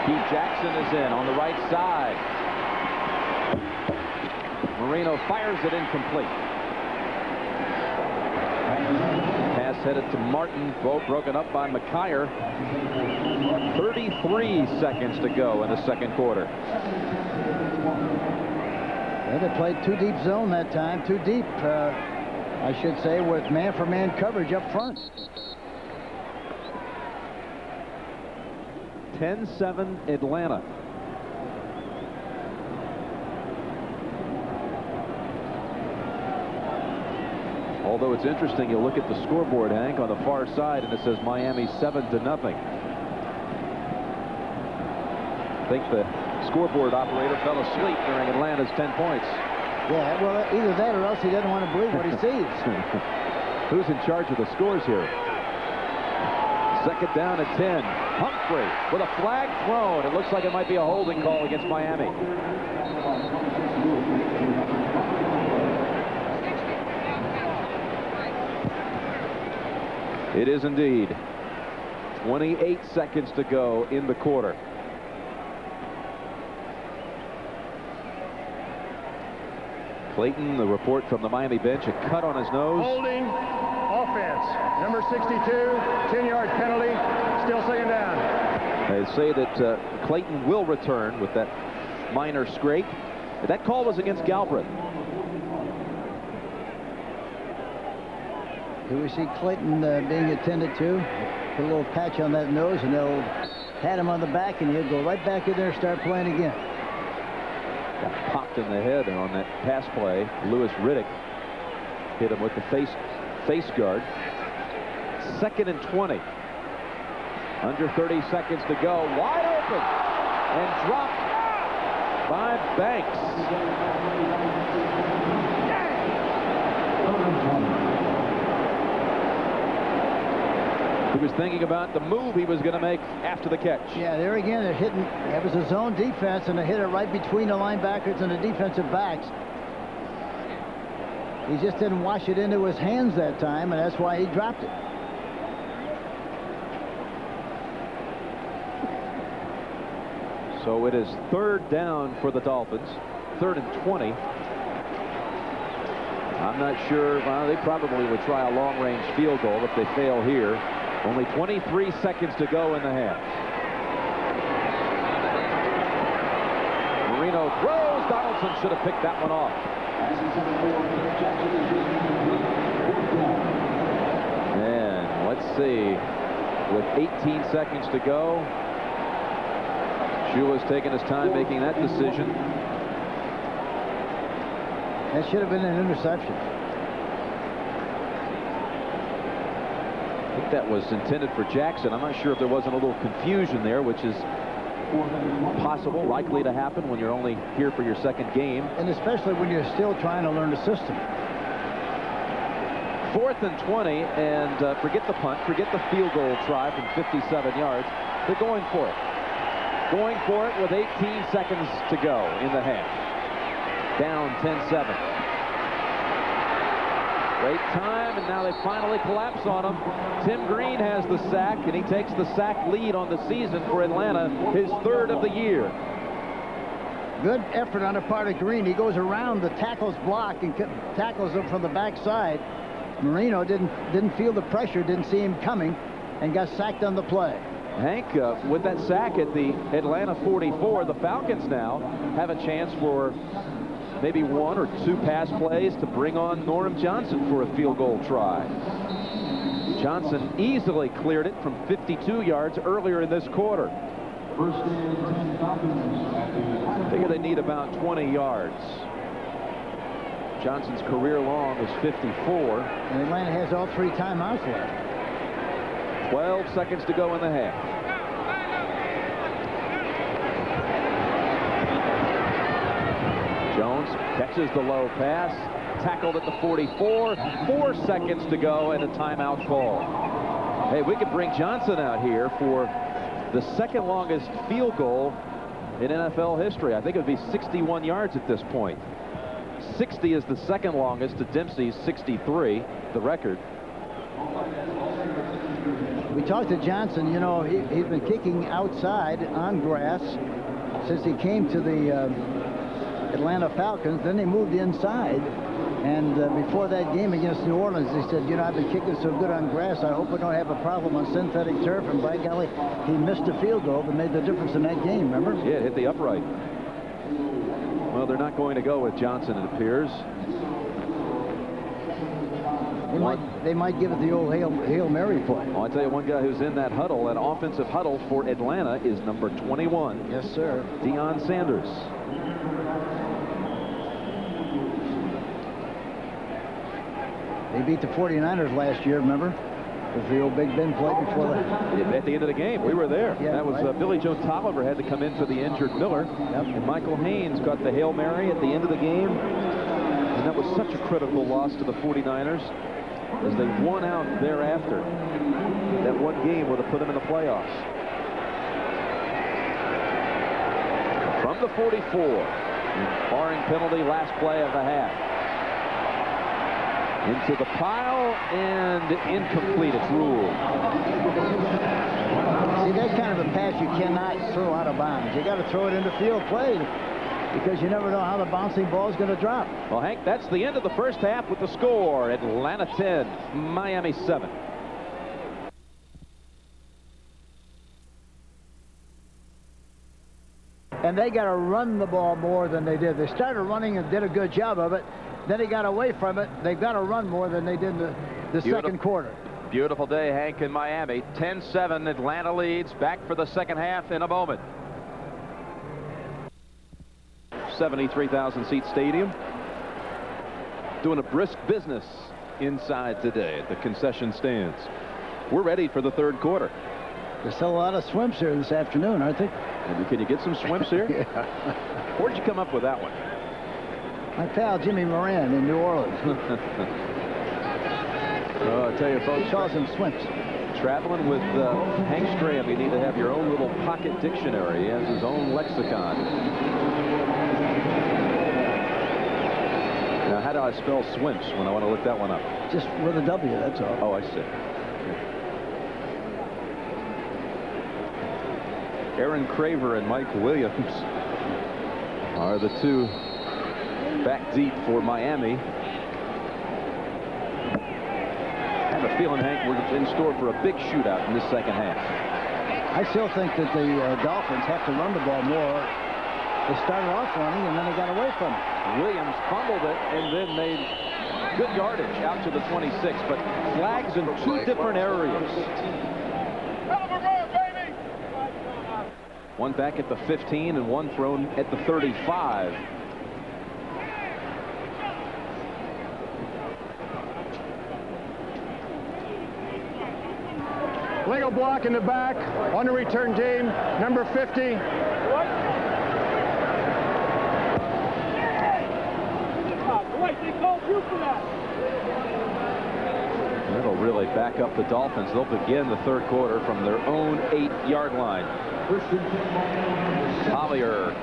Keith Jackson is in on the right side. Marino fires it incomplete. Pass headed to Martin, both broken up by McKyer. 33 seconds to go in the second quarter. Well, they played 2 deep zone that time. 2 deep, I should say, with man-for-man coverage up front. 10-7 Atlanta. Although it's interesting, you look at the scoreboard, Hank, on the far side, and it says Miami 7-0. I think the scoreboard operator fell asleep during Atlanta's 10 points. Yeah, well, either that or else he doesn't want to believe what he sees. Who's in charge of the scores here? 2nd down at 10. Humphrey with a flag thrown. It looks like it might be a holding call against Miami. It is indeed. 28 seconds to go in the quarter. Clayton, the report from the Miami bench, a cut on his nose. Holding offense. Number 62, 10-yard penalty. Still second down. They say that Clayton will return with that minor scrape. That call was against Galbraith. Here we see Clayton being attended to. Put a little patch on that nose, and they'll pat him on the back, and he'll go right back in there and start playing again. Got popped in the head on that pass play. Lewis Riddick hit him with the face guard. 2nd and 20. Under 30 seconds to go. Wide open and dropped by Banks. He was thinking about the move he was going to make after the catch. Yeah, there again, they're hitting. It was a zone defense, and they hit it right between the linebackers and the defensive backs. He just didn't wash it into his hands that time, and that's why he dropped it. So it is 3rd down for the Dolphins. 3rd and 20. I'm not sure. Well, they probably would try a long-range field goal if they fail here. Only 23 seconds to go in the half. Marino throws. Donaldson should have picked that one off. And let's see. With 18 seconds to go, Shula's taking his time making that decision. That should have been an interception. I think that was intended for Jackson. I'm not sure if there wasn't a little confusion there, which is possible, likely to happen when you're only here for your 2nd game. And especially when you're still trying to learn the system. 4th and 20, and forget the punt, forget the field goal try from 57 yards. They're going for it. Going for it with 18 seconds to go in the half. Down 10-7. Great time, and now they finally collapse on him. Tim Green has the sack, and he takes the sack lead on the season for Atlanta, his 3rd of the year. Good effort on the part of Green. He goes around the tackle's block and tackles him from the backside. Marino didn't feel the pressure, didn't see him coming, and got sacked on the play. Hank, with that sack at the Atlanta 44, the Falcons now have a chance for maybe 1 or 2 pass plays to bring on Norm Johnson for a field goal try. Johnson easily cleared it from 52 yards earlier in this quarter. I figure they need about 20 yards. Johnson's career long is 54. And Atlanta has all 3 timeouts left. 12 seconds to go in the half. Jones catches the low pass, tackled at the 44. 4 seconds to go and a timeout call. Hey, we could bring Johnson out here for the 2nd longest field goal in NFL history. I think it would be 61 yards at this point. 60 is the 2nd longest to Dempsey's 63, the record. We talked to Johnson. You know, he's been kicking outside on grass since he came to the Atlanta Falcons. Then they moved inside. And before that game against New Orleans, he said, you know, I've been kicking so good on grass, I hope I don't have a problem on synthetic turf. And by golly, he missed a field goal that made the difference in that game, remember? Yeah, it hit the upright. Well, they're not going to go with Johnson, it appears. They might give it the old Hail Mary play. Well, I tell you, one guy who's in that huddle, that offensive huddle for Atlanta, is number 21. Yes, sir. Deion Sanders. They beat the 49ers last year, remember? Was the old Big Ben play before that? At the end of the game, we were there. Yeah, that was right. Billy Joe Tolliver had to come in for the injured Miller. Yep. And Michael Haynes got the Hail Mary at the end of the game. And that was such a critical loss to the 49ers as they won out thereafter. That one game would have put them in the playoffs. From the 44, barring penalty, last play of the half. Into the pile and incomplete. It's ruled. See, that kind of a pass you cannot throw out of bounds. You got to throw it into field play. because you never know how the bouncing ball is going to drop. Well, Hank, that's the end of the first half with the score. Atlanta 10, Miami 7. And they got to run the ball more than they did. They started running and did a good job of it. Then they got away from it. They've got to run more than they did in the second quarter. Beautiful day, Hank, in Miami. 10-7, Atlanta leads. Back for the second half in a moment. 73,000-seat stadium. Doing a brisk business inside today at the concession stands. We're ready for the third quarter. There's still a lot of swimps here this afternoon, aren't they? Can you get some swimps here? Yeah. Where'd you come up with that one? My pal Jimmy Moran in New Orleans. Oh, I tell you, folks. He calls them swimps. Traveling with Hank Stram, you need to have your own little pocket dictionary. He has his own lexicon. Now, how do I spell swimps when I want to look that one up? Just with a W, that's all. Oh, I see. Aaron Craver and Mike Williams are the two back deep for Miami. I have a feeling, Hank, we're in store for a big shootout in this second half. I still think that the Dolphins have to run the ball more. They started off running, and then they got away from it. Williams fumbled it and then made good yardage out to the 26, but flags in two different areas. One back at the 15 and one thrown at the 35. Legal block in the back on the return team, number 50. That'll really back up the Dolphins. They'll begin the third quarter from their own 8-yard line. Collier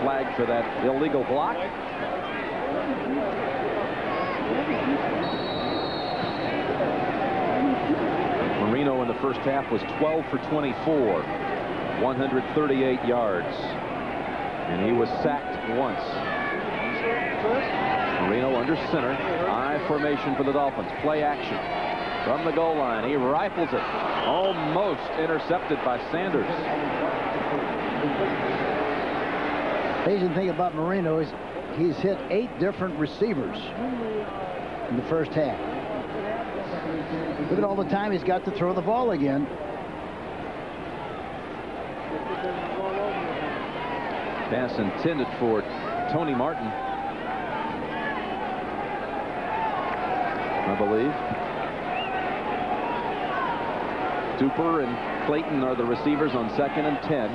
flagged for that illegal block. Marino in the first half was 12 for 24, 138 yards, and he was sacked once. Marino under center, I formation for the Dolphins. Play action from the goal line. He rifles it, almost intercepted by Sanders. Amazing thing about Marino is he's hit 8 different receivers in the first half. Look at all the time he's got to throw the ball again. Pass intended for Tony Martin, I believe. Duper and Clayton are the receivers on 2nd and 10.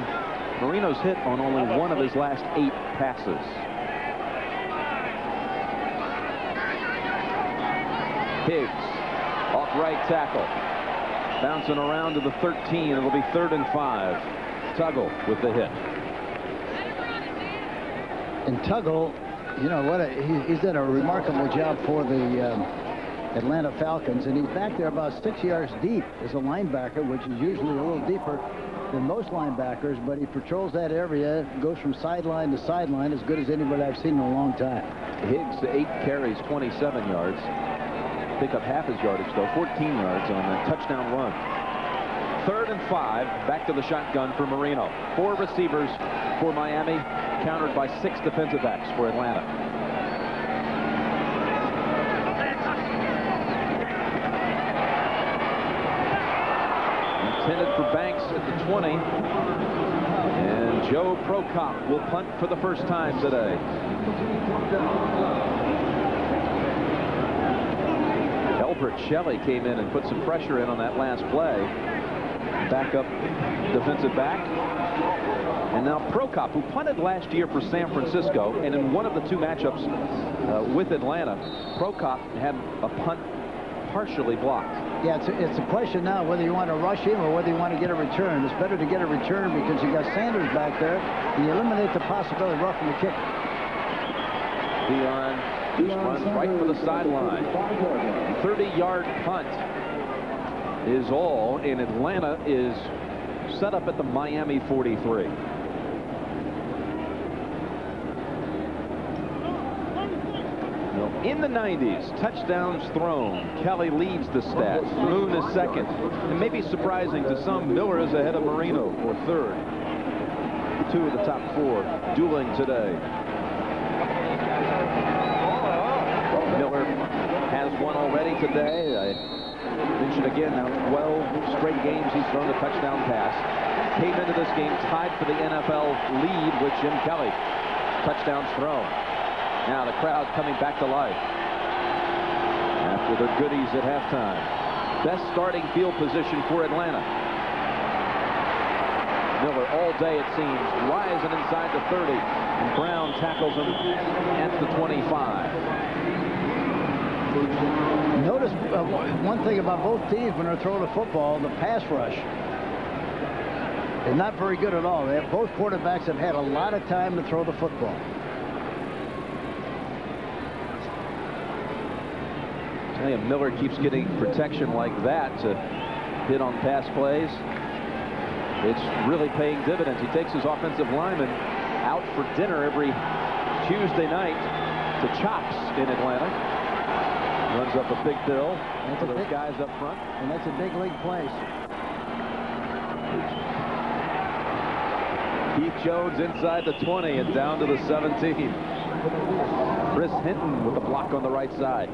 Marino's hit on only one of his last 8 passes. Higgs off right tackle, bouncing around to the 13. It'll be 3rd and 5. Tuggle with the hit. And Tuggle, you know what? He's done a remarkable job for the Atlanta Falcons, and he's back there about 6 yards deep as a linebacker, which is usually a little deeper than most linebackers, but he patrols that area, goes from sideline to sideline as good as anybody I've seen in a long time. Higgs, 8 carries, 27 yards. Pick up half his yardage, though, 14 yards on that touchdown run. 3rd and 5, back to the shotgun for Marino. 4 receivers for Miami, countered by 6 defensive backs for Atlanta. Intended for Banks at the 20. And Joe Prokop will punt for the first time today. Elbert Shelley came in and put some pressure in on that last play. Backup defensive back. And now Prokop, who punted last year for San Francisco, and in one of the 2 matchups with Atlanta, Prokop had a punt partially blocked. Yeah, it's a question now whether you want to rush him or whether you want to get a return. It's better to get a return because you got Sanders back there, and you eliminate the possibility of roughing the kicker. Dion runs right for the sideline. 30-yard punt is all, and Atlanta is set up at the Miami 43. In the 90s, touchdowns thrown, Kelly leads the stats. Moon is second. And maybe surprising to some, Miller is ahead of Marino for third. Two of the top four dueling today. Miller has one already today. I mentioned again now 12 straight games he's thrown a touchdown pass. Came into this game tied for the NFL lead with Jim Kelly. Touchdowns thrown. Now the crowd coming back to life after their goodies at halftime. Best starting field position for Atlanta. Miller all day, it seems, rising inside the 30. And Brown tackles him at the 25. Notice one thing about both teams when they're throwing the football, the pass rush is not very good at all. Both quarterbacks have had a lot of time to throw the football. Tell you, Miller keeps getting protection like that to hit on pass plays. It's really paying dividends. He takes his offensive lineman out for dinner every Tuesday night to Chops in Atlanta. Runs up a big bill for those guys up front. And that's a big league place. Keith Jones inside the 20 and down to the 17. Chris Hinton with a block on the right side.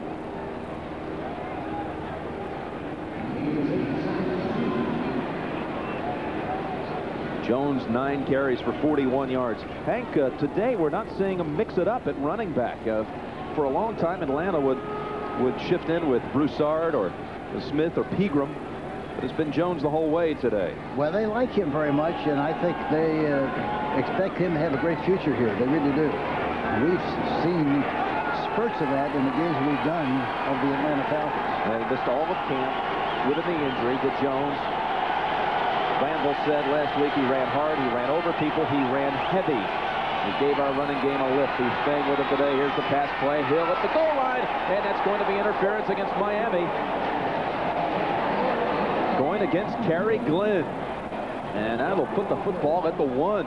Jones 9 carries for 41 yards. Hank, today we're not seeing him mix it up at running back. For a long time, Atlanta would shift in with Broussard or Smith or Pegram. But it's been Jones the whole way today. Well, they like him very much, and I think they expect him to have a great future here. They really do. We've seen spurts of that in the games we've done of the Atlanta Falcons. And he missed all of camp with a knee injury to Jones. Landville said last week he ran hard, he ran over people, he ran heavy. He gave our running game a lift. He's staying with him today. Here's the pass play. Hill at the goal line, and that's going to be interference against Miami. Going against Kerry Glenn. And that'll put the football at the 1.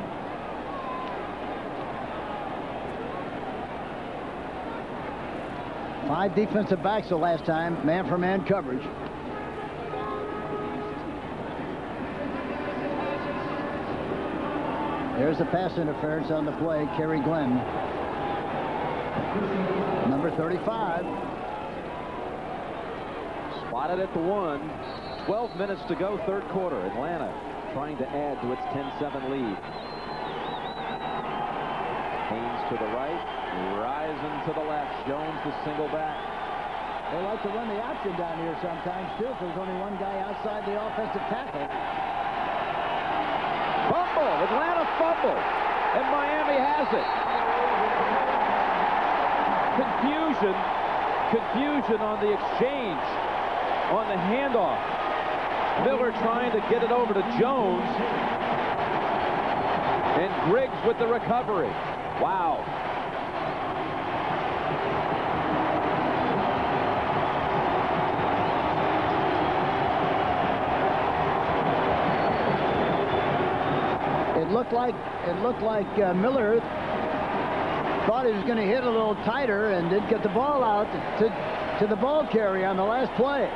Five defensive backs the last time, man-for-man coverage. There's the pass interference on the play, Kerry Glenn. Number 35. Spotted at the 1. 12 minutes to go, third quarter. Atlanta trying to add to its 10-7 lead. Haynes to the right, rising to the left. Jones the single back. They like to run the option down here sometimes, too, if there's only one guy outside the offensive tackle. Fumble! Atlanta fumble! And Miami has it. Confusion on the exchange, on the handoff. Miller trying to get it over to Jones. And Griggs with the recovery. Wow. It looked like Miller thought he was going to hit a little tighter and didn't get the ball out to the ball carrier on the last play.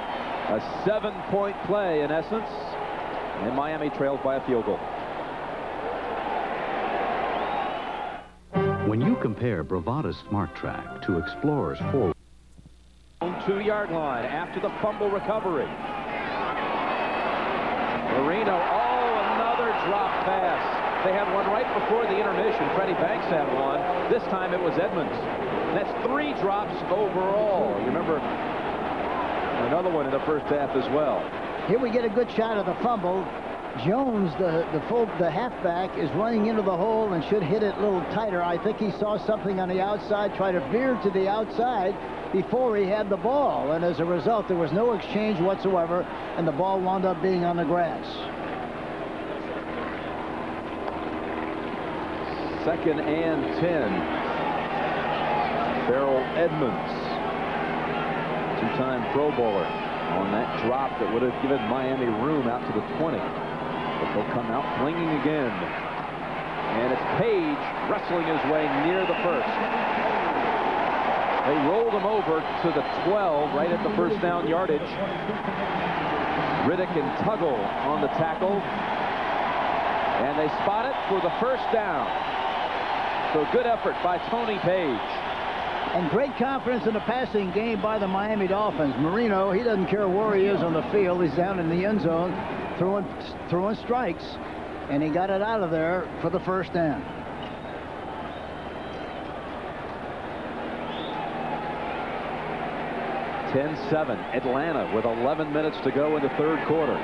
A 7-point play in essence, and Miami trails by a field goal. When you compare Bravada's Smart Track to Explorer's 4 2-yard line after the fumble recovery. Marino, another drop pass. They had one right before the intermission. Freddie Banks had one. This time it was Edmonds. That's 3 drops overall. You remember another one in the first half as well. Here we get a good shot of the fumble. Jones, the halfback, is running into the hole and should hit it a little tighter. I think he saw something on the outside, try to veer to the outside before he had the ball. And as a result, there was no exchange whatsoever, and the ball wound up being on the grass. 2nd and 10. Farrell Edmonds, 2-time Pro Bowler, on that drop that would have given Miami room out to the 20. But they'll come out flinging again. And it's Page wrestling his way near the first. They rolled him over to the 12, right at the first down yardage. Riddick and Tuggle on the tackle. And they spot it for the first down. So good effort by Tony Page. And great confidence in the passing game by the Miami Dolphins. Marino, he doesn't care where he is on the field. He's down in the end zone throwing strikes. And he got it out of there for the first down. (10-7) Atlanta with 11 minutes to go in the third quarter.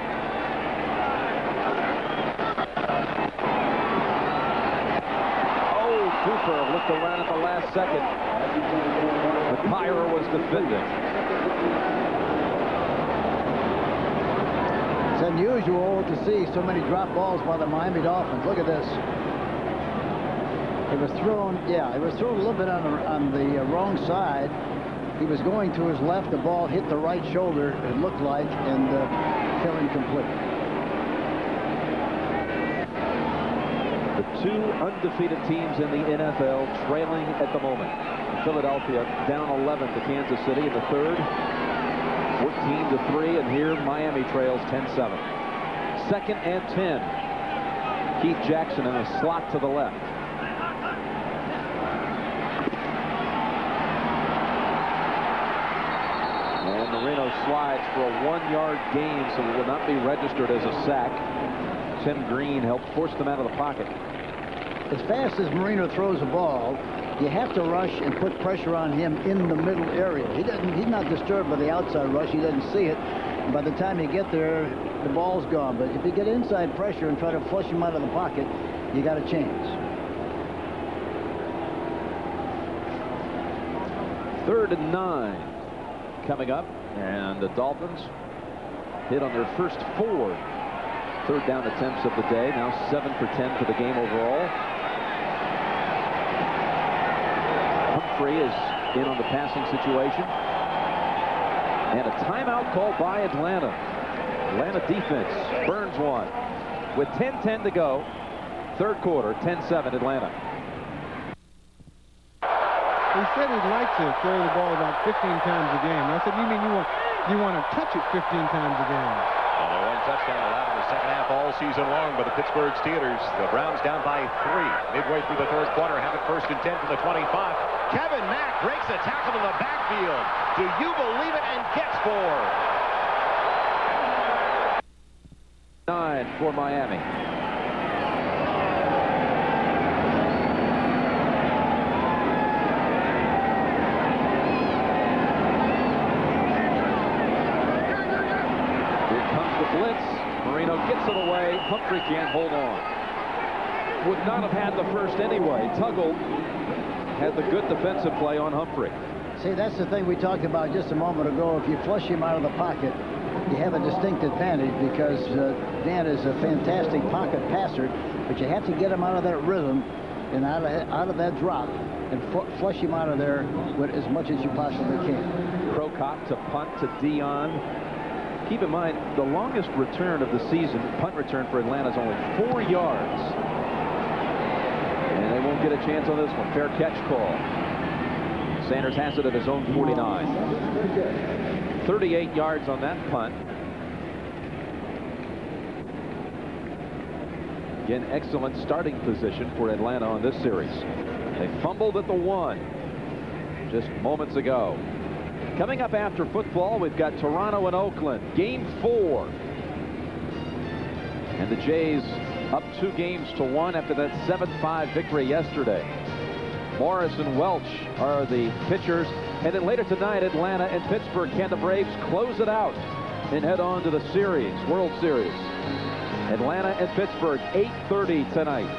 Oh, Cooper looked around at the last second. The Pyre was defending. It's unusual to see so many drop balls by the Miami Dolphins. Look at this. It was thrown, it was thrown a little bit on the wrong side. He was going to his left. The ball hit the right shoulder, it looked like, and fell incomplete. The two undefeated teams in the NFL trailing at the moment. Philadelphia down 11 to Kansas City in the third. 14-3, and here Miami trails 10-7. Second and 10. Keith Jackson in a slot to the left. And Marino slides for a 1-yard gain, so it will not be registered as a sack. Tim Green helped force them out of the pocket. As fast as Marino throws the ball, you have to rush and put pressure on him in the middle area. He's not disturbed by the outside rush. He doesn't see it. And by the time you get there, the ball's gone. But if you get inside pressure and try to flush him out of the pocket, you got a chance. 3rd and 9 coming up, and the Dolphins hit on their first 4 third down attempts of the day. Now 7 for 10 for the game overall. Humphrey is in on the passing situation. And a timeout called by Atlanta. Atlanta defense burns one. With 10:10 to go, third quarter, 10-7 Atlanta. He said he'd like to throw the ball about 15 times a game. I said, you mean you want to touch it 15 times a game? Only one touchdown allowed in the second half all season long by the Pittsburgh Steelers. The Browns down by 3. Midway through the third quarter, have it 1st and 10 from the 25. Kevin Mack breaks a tackle in the backfield. Do you believe it? And gets 4. 9 for Miami. Blitz. Marino gets it away. Humphrey can't hold on. Would not have had the first anyway. Tuggle had the good defensive play on Humphrey. See, that's the thing we talked about just a moment ago. If you flush him out of the pocket, you have a distinct advantage because Dan is a fantastic pocket passer, but you have to get him out of that rhythm and out of that drop and flush him out of there with as much as you possibly can. Crocott to punt to Dion. Keep in mind, the longest return of the season, punt return for Atlanta, is only 4 yards. And they won't get a chance on this one. Fair catch call. Sanders has it at his own 49. 38 yards on that punt. Again, excellent starting position for Atlanta on this series. They fumbled at the 1 just moments ago. Coming up after football, we've got Toronto and Oakland. Game 4. And the Jays up 2 games to 1 after that 7-5 victory yesterday. Morris and Welch are the pitchers. And then later tonight, Atlanta and Pittsburgh. Can the Braves close it out and head on to the series, World Series? Atlanta and Pittsburgh, 8:30 tonight.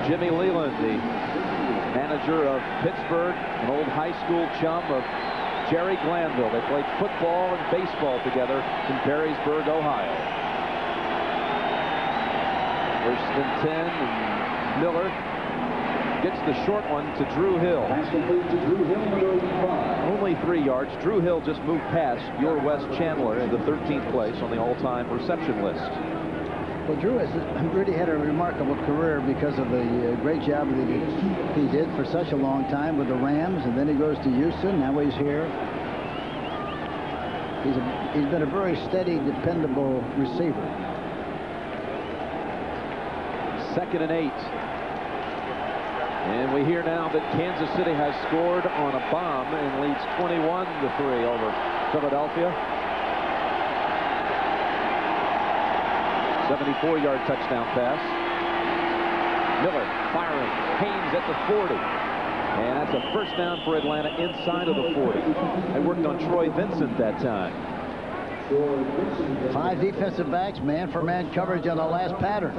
Jimmy Leland, the manager of Pittsburgh, an old high school chum of Jerry Glanville. They played football and baseball together in Perrysburg, Ohio. 1st and 10, and Miller gets the short one to Drew Hill. Only 3 yards. Drew Hill just moved past your Wes Chandler in the 13th place on the all-time reception list. Well, Drew has really had a remarkable career because of the great job that he did for such a long time with the Rams, and then he goes to Houston. Now he's here. He's been a very steady, dependable receiver. 2nd and 8. And we hear now that Kansas City has scored on a bomb and leads 21-3 over Philadelphia. 74-yard touchdown pass. Miller firing. Haynes at the 40. And that's a first down for Atlanta inside of the 40. They worked on Troy Vincent that time. 5 defensive backs, man-for-man coverage on the last pattern.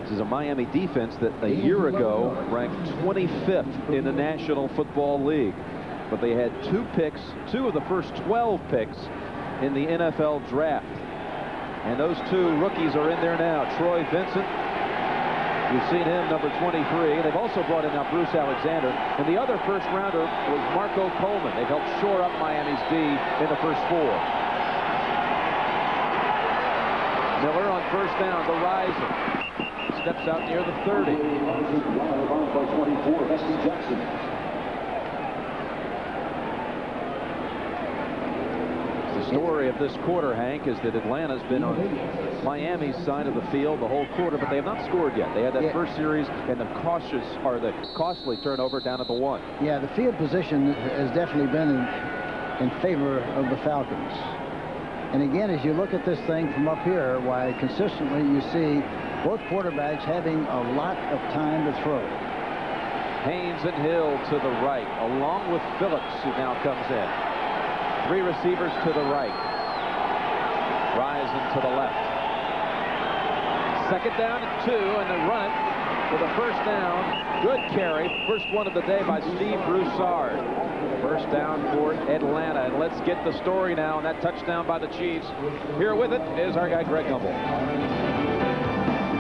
This is a Miami defense that a year ago ranked 25th in the National Football League. But they had 2 picks, 2 of the first 12 picks in the NFL draft. And those 2 rookies are in there now. Troy Vincent, you've seen him, number 23. They've also brought in now Bruce Alexander. And the other first rounder was Marco Coleman. They've helped shore up Miami's D in the first 4. Miller on first down, the rising. Steps out near the 30. The story of this quarter, Hank, is that Atlanta's been on Miami's side of the field the whole quarter, but they have not scored yet. They had that first series and the costly turnover down at the 1. Yeah, the field position has definitely been in favor of the Falcons. And again, as you look at this thing from up here, why consistently you see both quarterbacks having a lot of time to throw. Haynes and Hill to the right, along with Phillips, who now comes in. 3 receivers to the right. Rising to the left. 2nd down and 2, and they run it with a first down. Good carry. First one of the day by Steve Broussard. First down for Atlanta. And let's get the story now on that touchdown by the Chiefs. Here with it is our guy, Greg Gumbel.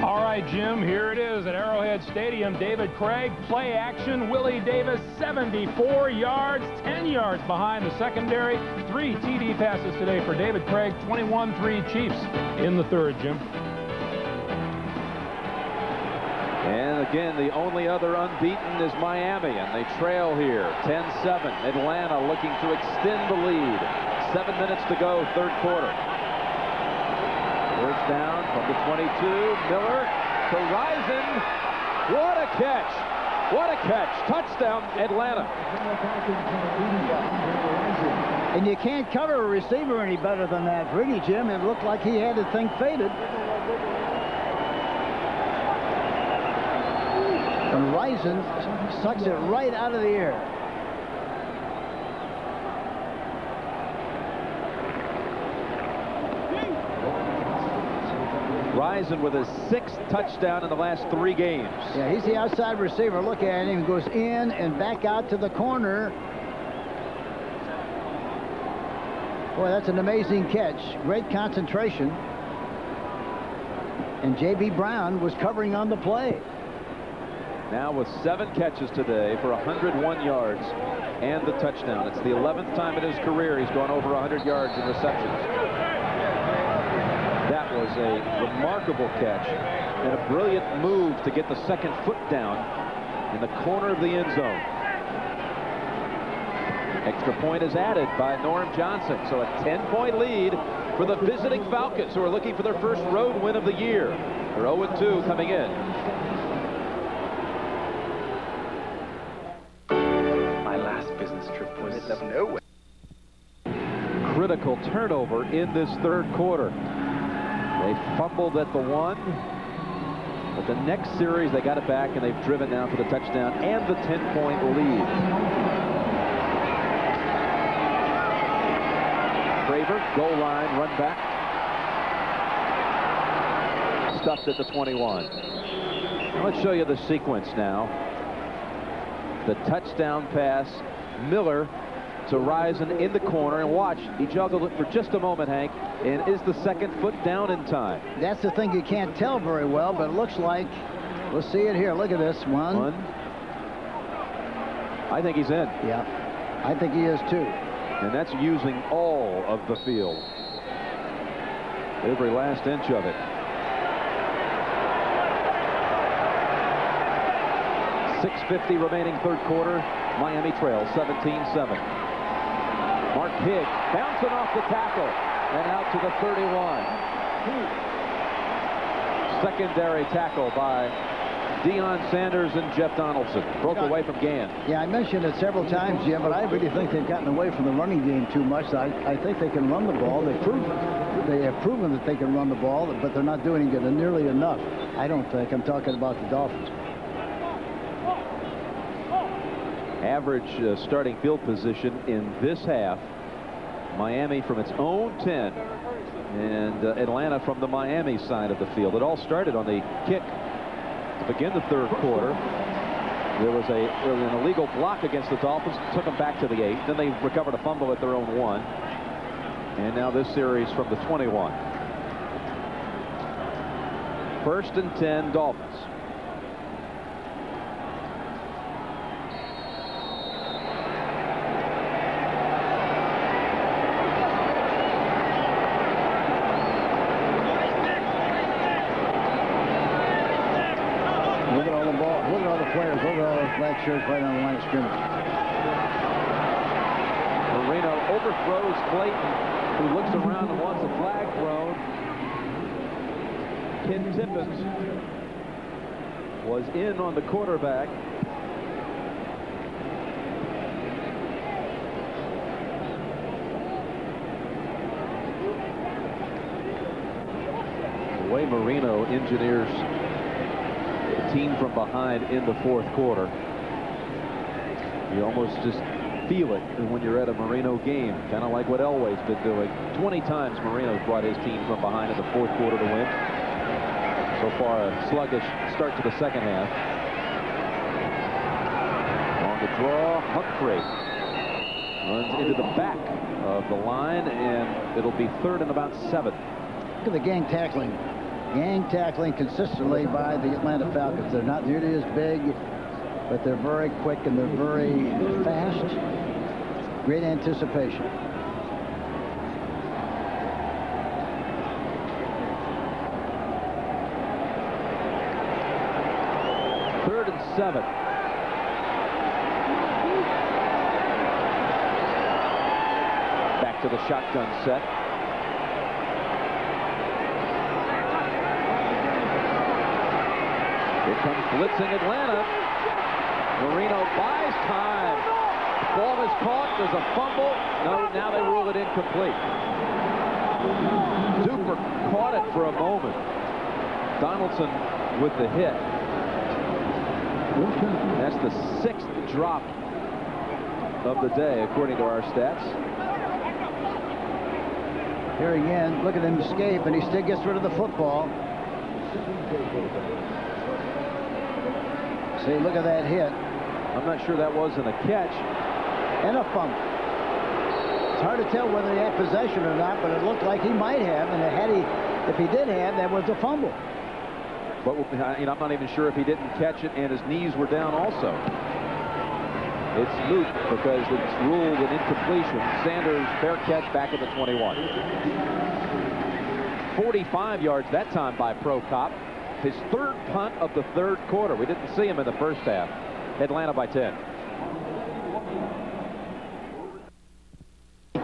All right, Jim, here it is at Arrowhead Stadium. David Craig, play action. Willie Davis, 74 yards, 10 yards behind the secondary. 3 TD passes today for David Craig. 21-3 Chiefs in the 3rd, Jim. And again, the only other unbeaten is Miami, and they trail here, 10-7. Atlanta looking to extend the lead. 7 minutes to go, 3rd quarter. First down from the 22. Miller to Risen. What a catch! What a catch! Touchdown, Atlanta. And you can't cover a receiver any better than that, really, Jim. It looked like he had the thing faded. And Risen sucks it right out of the air. Risen with his 6th touchdown in the last 3 games. Yeah, he's the outside receiver. Look at him. He goes in and back out to the corner. Boy, that's an amazing catch. Great concentration. And J.B. Brown was covering on the play. Now with 7 catches today for 101 yards and the touchdown. It's the 11th time in his career he's gone over 100 yards in receptions. That was a remarkable catch and a brilliant move to get the 2nd foot down in the corner of the end zone. Extra point is added by Norm Johnson, so a 10-point lead for the visiting Falcons, who are looking for their first road win of the year. They're 0-2 coming in. My last business trip was up nowhere. Critical turnover in this 3rd quarter. They fumbled at the 1, but the next series they got it back, and they've driven now for the touchdown and the 10-point lead. Craver, goal line, run back. Stuffed at the 21. Now let's show you the sequence now. The touchdown pass, Miller to Risen in the corner, and watch, he juggled it for just a moment, Hank, and is the 2nd foot down in time. That's the thing you can't tell very well, but it looks like, we'll see it here. Look at this. 1, I think he's in. Yeah, I think he is too. And that's using all of the field. Every last inch of it. 6:50 remaining third quarter. Miami trails 17-7. Mark Higg bouncing off the tackle and out to the 31. Secondary tackle by Deion Sanders and Jeff Donaldson. Broke away from Gann. Yeah, I mentioned it several times, Jim, but I really think they've gotten away from the running game too much. I think they can run the ball. They have proven that they can run the ball, but they're not doing it nearly enough. I don't think. I'm talking about the Dolphins. Average starting field position in this half. Miami from its own 10 and Atlanta from the Miami side of the field. It all started on the kick to begin the third quarter. There was an illegal block against the Dolphins, took them back to the 8. Then they recovered a fumble at their own 1. And now this series from the 21. First and 10 Dolphins. Players over all those black shirts right on the line of scrimmage. Marino overthrows Clayton, who looks around and wants a flag thrown. Ken Tippins was in on the quarterback. The way Marino engineers team from behind in the fourth quarter. You almost just feel it when you're at a Marino game, kind of like what Elway's been doing. 20 times Marino's brought his team from behind in the fourth quarter to win. So far, a sluggish start to the second half. On the draw, Humphrey runs into the back of the line, and it'll be third and about 7. Look at the gang tackling. Gang tackling consistently by the Atlanta Falcons. They're not nearly as big, but they're very quick and they're very fast. Great anticipation. Third and 7. Back to the shotgun set. Here comes blitzing Atlanta. Marino buys time. Ball is caught. There's a fumble. No, now they rule it incomplete. Duper caught it for a moment. Donaldson with the hit. That's the 6th drop of the day, according to our stats. Here again, look at him escape, and he still gets rid of the football. See, look at that hit. I'm not sure that wasn't a catch. And a fumble. It's hard to tell whether he had possession or not, but it looked like he might have, and if he did have, that was a fumble. But I'm not even sure if he didn't catch it and his knees were down also. It's moot because it's ruled an incompletion. Sanders, fair catch back at the 21. 45 yards that time by Pro Cop. His third punt of the third quarter. We didn't see him in the first half. Atlanta by 10.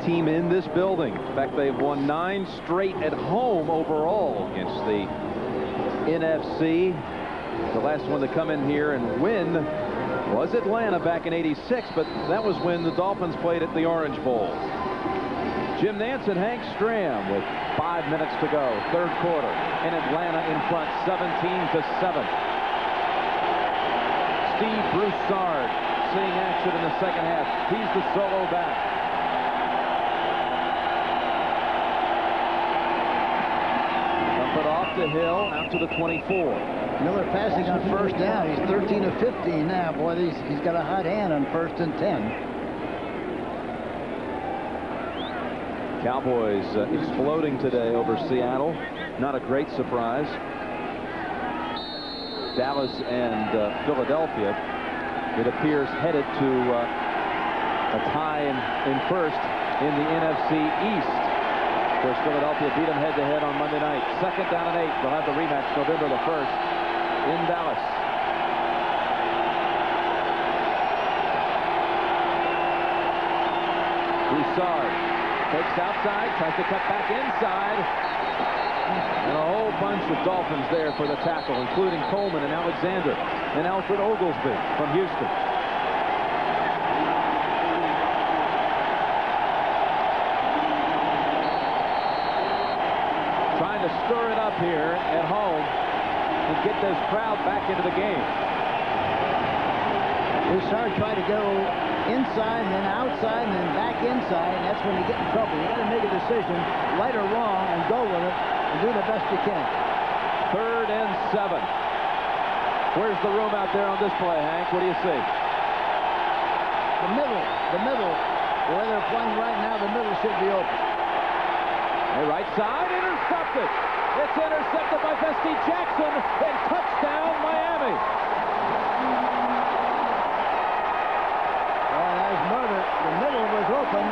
Team in this building. In fact, they've won 9 straight at home overall against the NFC. The last one to come in here and win was Atlanta back in '86, but that was when the Dolphins played at the Orange Bowl. Jim Nantz and Hank Stram with 5 minutes to go, third quarter, and Atlanta in front, 17-7. Steve Broussard seeing action in the second half. He's the solo back. Dump it off to Hill, out to the 24. Miller passing on first down. He's 13 of 15 now. Boy, he's got a hot hand on 1st and 10. Cowboys exploding today over Seattle. Not a great surprise. Dallas and Philadelphia it appears, headed to a tie in first in the NFC East. Of course, Philadelphia beat them head-to-head on Monday night. 2nd down and 8. They'll have the rematch November the 1st in Dallas. Broussard takes outside, tries to cut back inside. And a whole bunch of Dolphins there for the tackle, including Coleman and Alexander and Alfred Oglesby from Houston. Trying to stir it up here at home and get this crowd back into the game. Broussard tried to go inside and then outside and then back inside, and that's when you get in trouble. You got to make a decision, right or wrong, and go with it and do the best you can. 3rd and 7. Where's the room out there on this play, Hank? What do you see? The middle. Where they're playing right now, the middle should be open. The right side, intercepted. It's intercepted by Vesti Jackson, and touchdown Miami. The middle was open.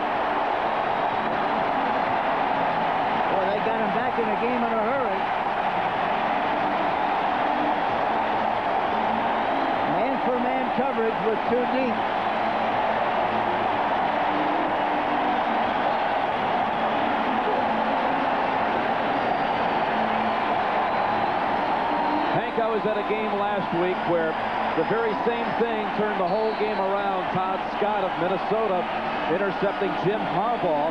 Boy, they got him back in the game in a hurry. Man-for-man coverage was too deep. Hank, I was at a game last week where the very same thing turned the whole game around. Todd Scott of Minnesota intercepting Jim Harbaugh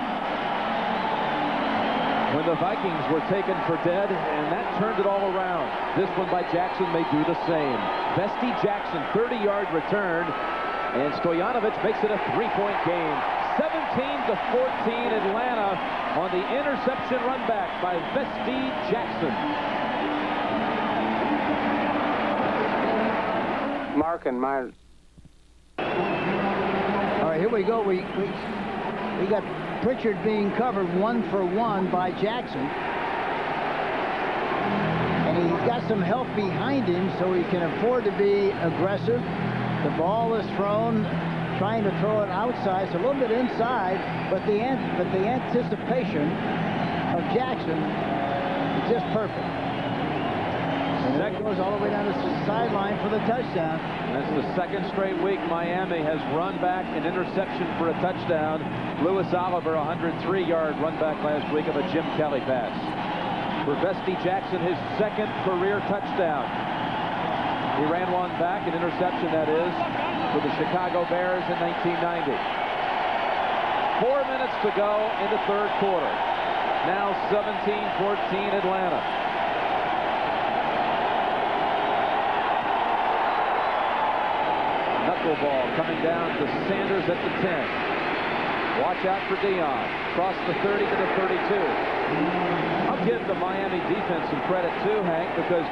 when the Vikings were taken for dead, and that turned it all around. This one by Jackson may do the same. Vesti Jackson, 30-yard return, and Stoyanovich makes it a 3-point game. 17-14 Atlanta on the interception run back by Vesti Jackson. Mark and Myers. All right, here we go. We got Pritchard being covered 1-for-1 by Jackson. And he's got some help behind him, so he can afford to be aggressive. The ball is thrown, trying to throw it outside, so a little bit inside, but the anticipation of Jackson is just perfect. And that goes all the way down to the sideline for the touchdown. That's the 2nd straight week Miami has run back an interception for a touchdown. Lewis Oliver, 103-yard run back last week of a Jim Kelly pass. For Vesti Jackson, his 2nd career touchdown. He ran one back, an interception that is, for the Chicago Bears in 1990. 4 minutes to go in the 3rd quarter. Now 17-14 Atlanta. Knuckleball coming down to Sanders at the 10. Watch out for Dion. Across the 30 to the 32. I'll give the Miami defense some credit too, Hank, because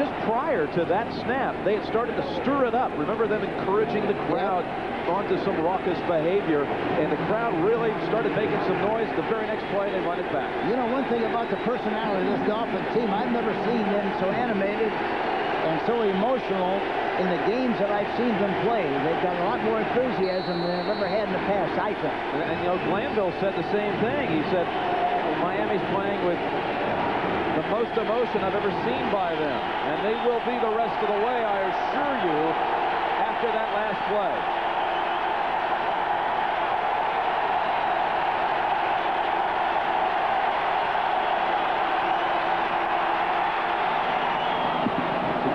just prior to that snap, they had started to stir it up. Remember them encouraging the crowd onto some raucous behavior, and the crowd really started making some noise. The very next play, they run it back. You know, one thing about the personality of this Dolphins team, I've never seen them so animated and so emotional in the games that I've seen them play. They've got a lot more enthusiasm than they've ever had in the past, I think. And you know, Glanville said the same thing. He said, Miami's playing with the most emotion I've ever seen by them. And they will be the rest of the way, I assure you, after that last play.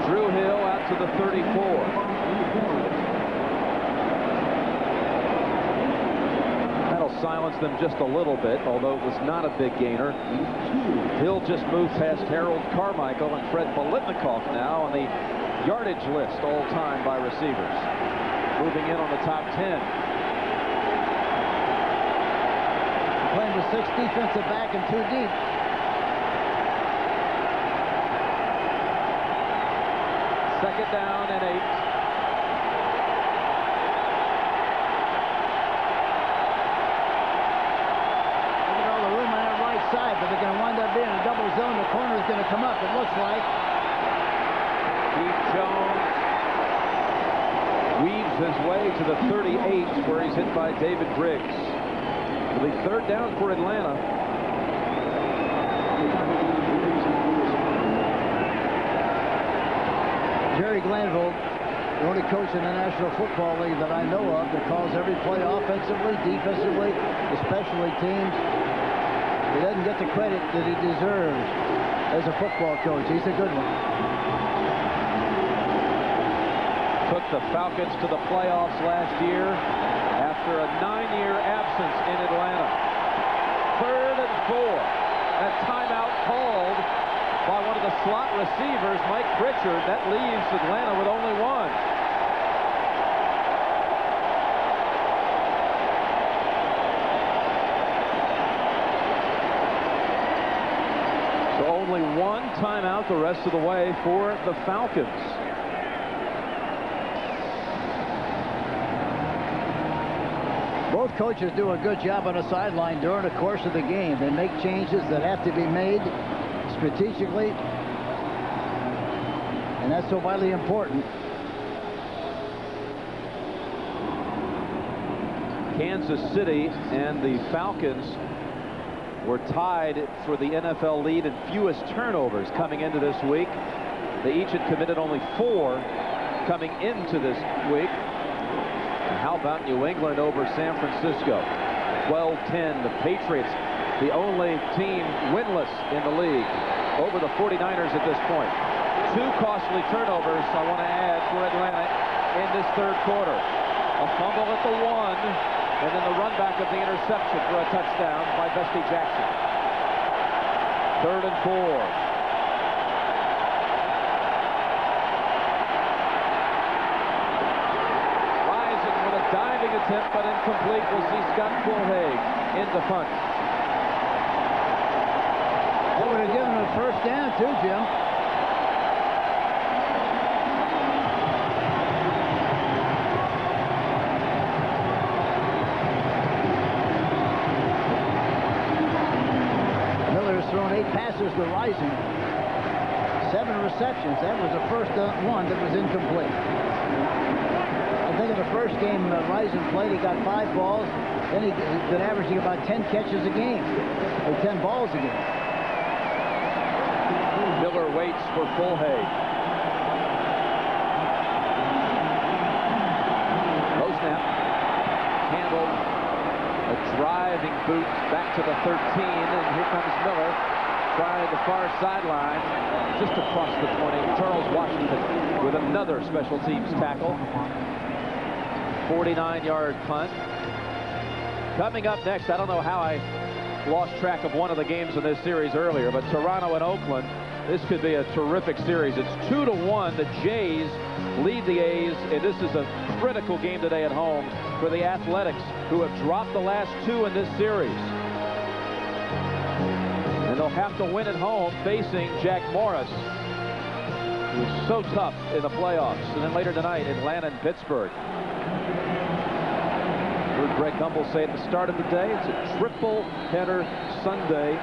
Drew Hill out to the 34. That'll silence them just a little bit, although it was not a big gainer. Hill just moved past Harold Carmichael and Fred Biletnikoff now on the yardage list all time by receivers. Moving in on the top 10. Playing with 6 defensive back and 2 deep. Second down and 8. The room on that right side, but they're going to wind up being a double zone. The corner is going to come up, it looks like. Keith Jones weaves his way to the 38 where he's hit by David Briggs. It'll be third down for Atlanta. Jerry Glanville, the only coach in the National Football League that I know of that calls every play offensively, defensively, especially teams. He doesn't get the credit that he deserves as a football coach. He's a good one. Took the Falcons to the playoffs last year after a 9-year absence in Atlanta. 3rd and 4. A timeout called by one of the slot receivers, Mike Pritchard. That leaves Atlanta with only one. So only one timeout the rest of the way for the Falcons. Both coaches do a good job on the sideline during the course of the game. They make changes that have to be made strategically, and that's so vitally important. Kansas City and the Falcons were tied for the NFL lead in fewest turnovers coming into this week. They each had committed only 4 coming into this week. And how about New England over San Francisco? 12-10. The Patriots, the only team winless in the league, over the 49ers at this point. 2 costly turnovers, I want to add, for Atlanta in this third quarter. A fumble at the 1, and then the run back of the interception for a touchdown by Bestie Jackson. 3rd and 4. Rising with a diving attempt, but incomplete. We'll see Scott Fulhage in the punt. That would have given him a first down, too, Jim. Miller's thrown 8 passes to Rising. 7 receptions. That was the first one that was incomplete. I think in the first game Rising played, he got 5 balls. Then he's been averaging about 10 catches a game, or 10 balls a game. Miller waits for Fulhage. Low snap. Handled. A driving boot back to the 13. And here comes Miller. Trying the far sideline. Just across the 20. Charles Washington with another special teams tackle. 49-yard punt. Coming up next, I don't know how I lost track of one of the games in this series earlier, but Toronto and Oakland, this could be a terrific series. It's 2-1. The Jays lead the A's, and this is a critical game today at home for the Athletics, who have dropped the last 2 in this series. And they'll have to win at home facing Jack Morris, who's so tough in the playoffs. And then later tonight, Atlanta and Pittsburgh. Heard Greg Gumbel say at the start of the day, it's a triple header Sunday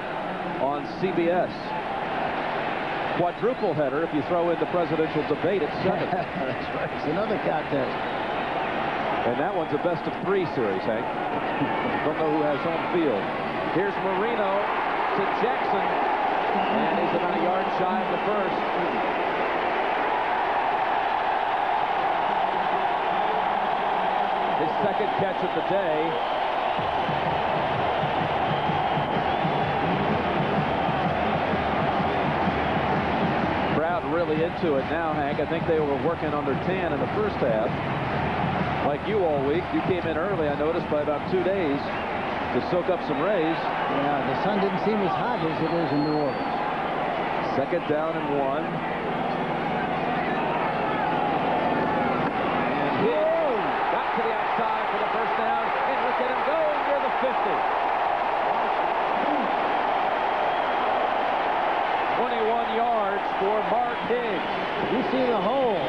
on CBS. Quadruple header if you throw in the presidential debate at 7. That's right. It's another contest. And that one's a best-of-3 series, Hank. Don't know who has home field. Here's Marino to Jackson, and he's about a yard shy of the first. His second catch of the day. Crowd really into it now, Hank. I think they were working on their tan in the first half. Like you all week. You came in early, I noticed, by about 2 days to soak up some rays. Yeah, the sun didn't seem as hot as it is in New Orleans. 2nd down and 1. And hit. Got to the outside for the first down. And look at him go near the 50. 21 yards for Mark Higgs. You see the hole.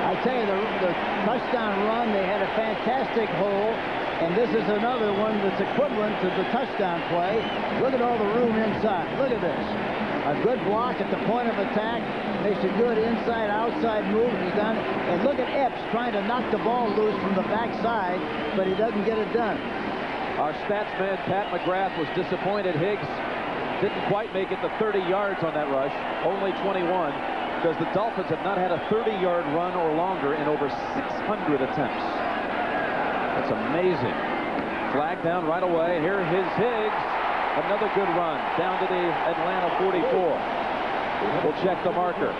I tell you, the touchdown run, they had a fantastic hole. And this is another one that's equivalent to the touchdown play. Look at all the room inside. Look at this. A good block at the point of attack. Makes a good inside-outside move. He's done it. And look at Epps trying to knock the ball loose from the backside, but he doesn't get it done. Our stats man, Pat McGrath, was disappointed. Higgs didn't quite make it to 30 yards on that rush, only 21, because the Dolphins have not had a 30-yard run or longer in over 600 attempts. That's amazing. Flag down right away. Here is Higgs. Another good run down to the Atlanta 44. We'll check the marker.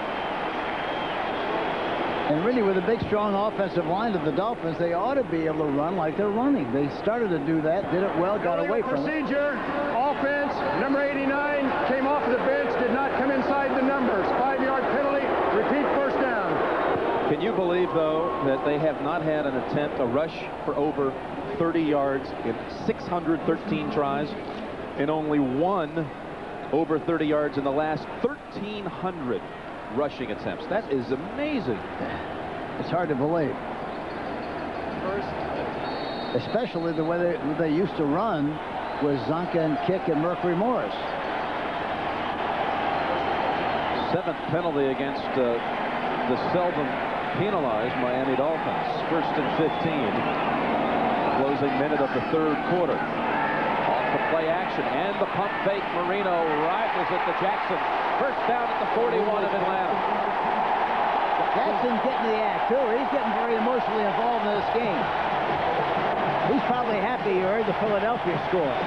And really, with a big, strong offensive line of the Dolphins, they ought to be able to run like they're running. They started to do that, did it well, got away from it. Procedure, offense, number 89, came off the bench, did not come inside the numbers. 5-yard penalty, repeat first down. Can you believe, though, that they have not had an attempt, a rush for over 30 yards in 613 tries, and only one over 30 yards in the last 1,300 rushing attempts? That is amazing. It's hard to believe. Especially the way they used to run with Zonka and Kick and Mercury Morris. 7th penalty against the seldom penalized Miami Dolphins. 1st and 15. Closing minute of the 3rd quarter. Off the play action and the pump fake. Marino rifles it to Jackson. First down at the 41 of Atlanta. Jackson's getting the act, too. He's getting very emotionally involved in this game. He's probably happy he heard the Philadelphia score.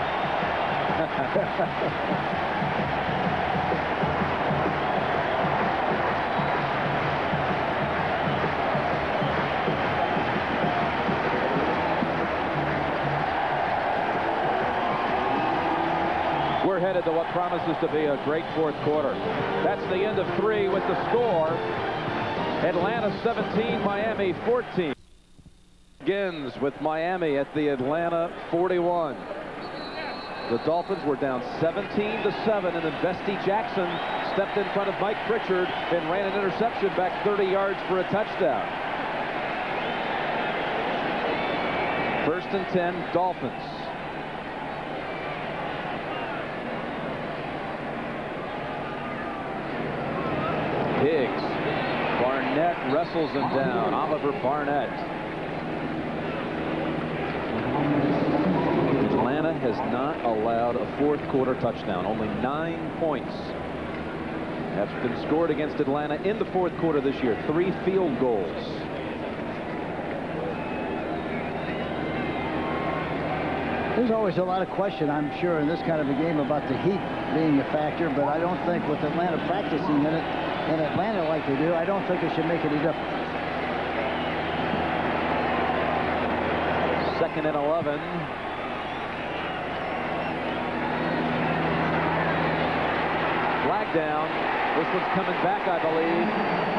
We're headed to what promises to be a great 4th quarter. That's the end of 3 with the score. Atlanta 17, Miami 14. Begins with Miami at the Atlanta 41. The Dolphins were down 17-7, and then Bestie Jackson stepped in front of Mike Pritchard and ran an interception back 30 yards for a touchdown. 1st and 10, Dolphins. Higgs. Barnett wrestles him down. Oliver Barnett. Atlanta has not allowed a 4th quarter touchdown. Only 9 points have been scored against Atlanta in the 4th quarter this year. 3 field goals. There's always a lot of question, I'm sure, in this kind of a game about the heat being a factor, but I don't think with Atlanta practicing in Atlanta like they do, I don't think it should make any difference. 2nd and 11. Flag down. This one's coming back, I believe.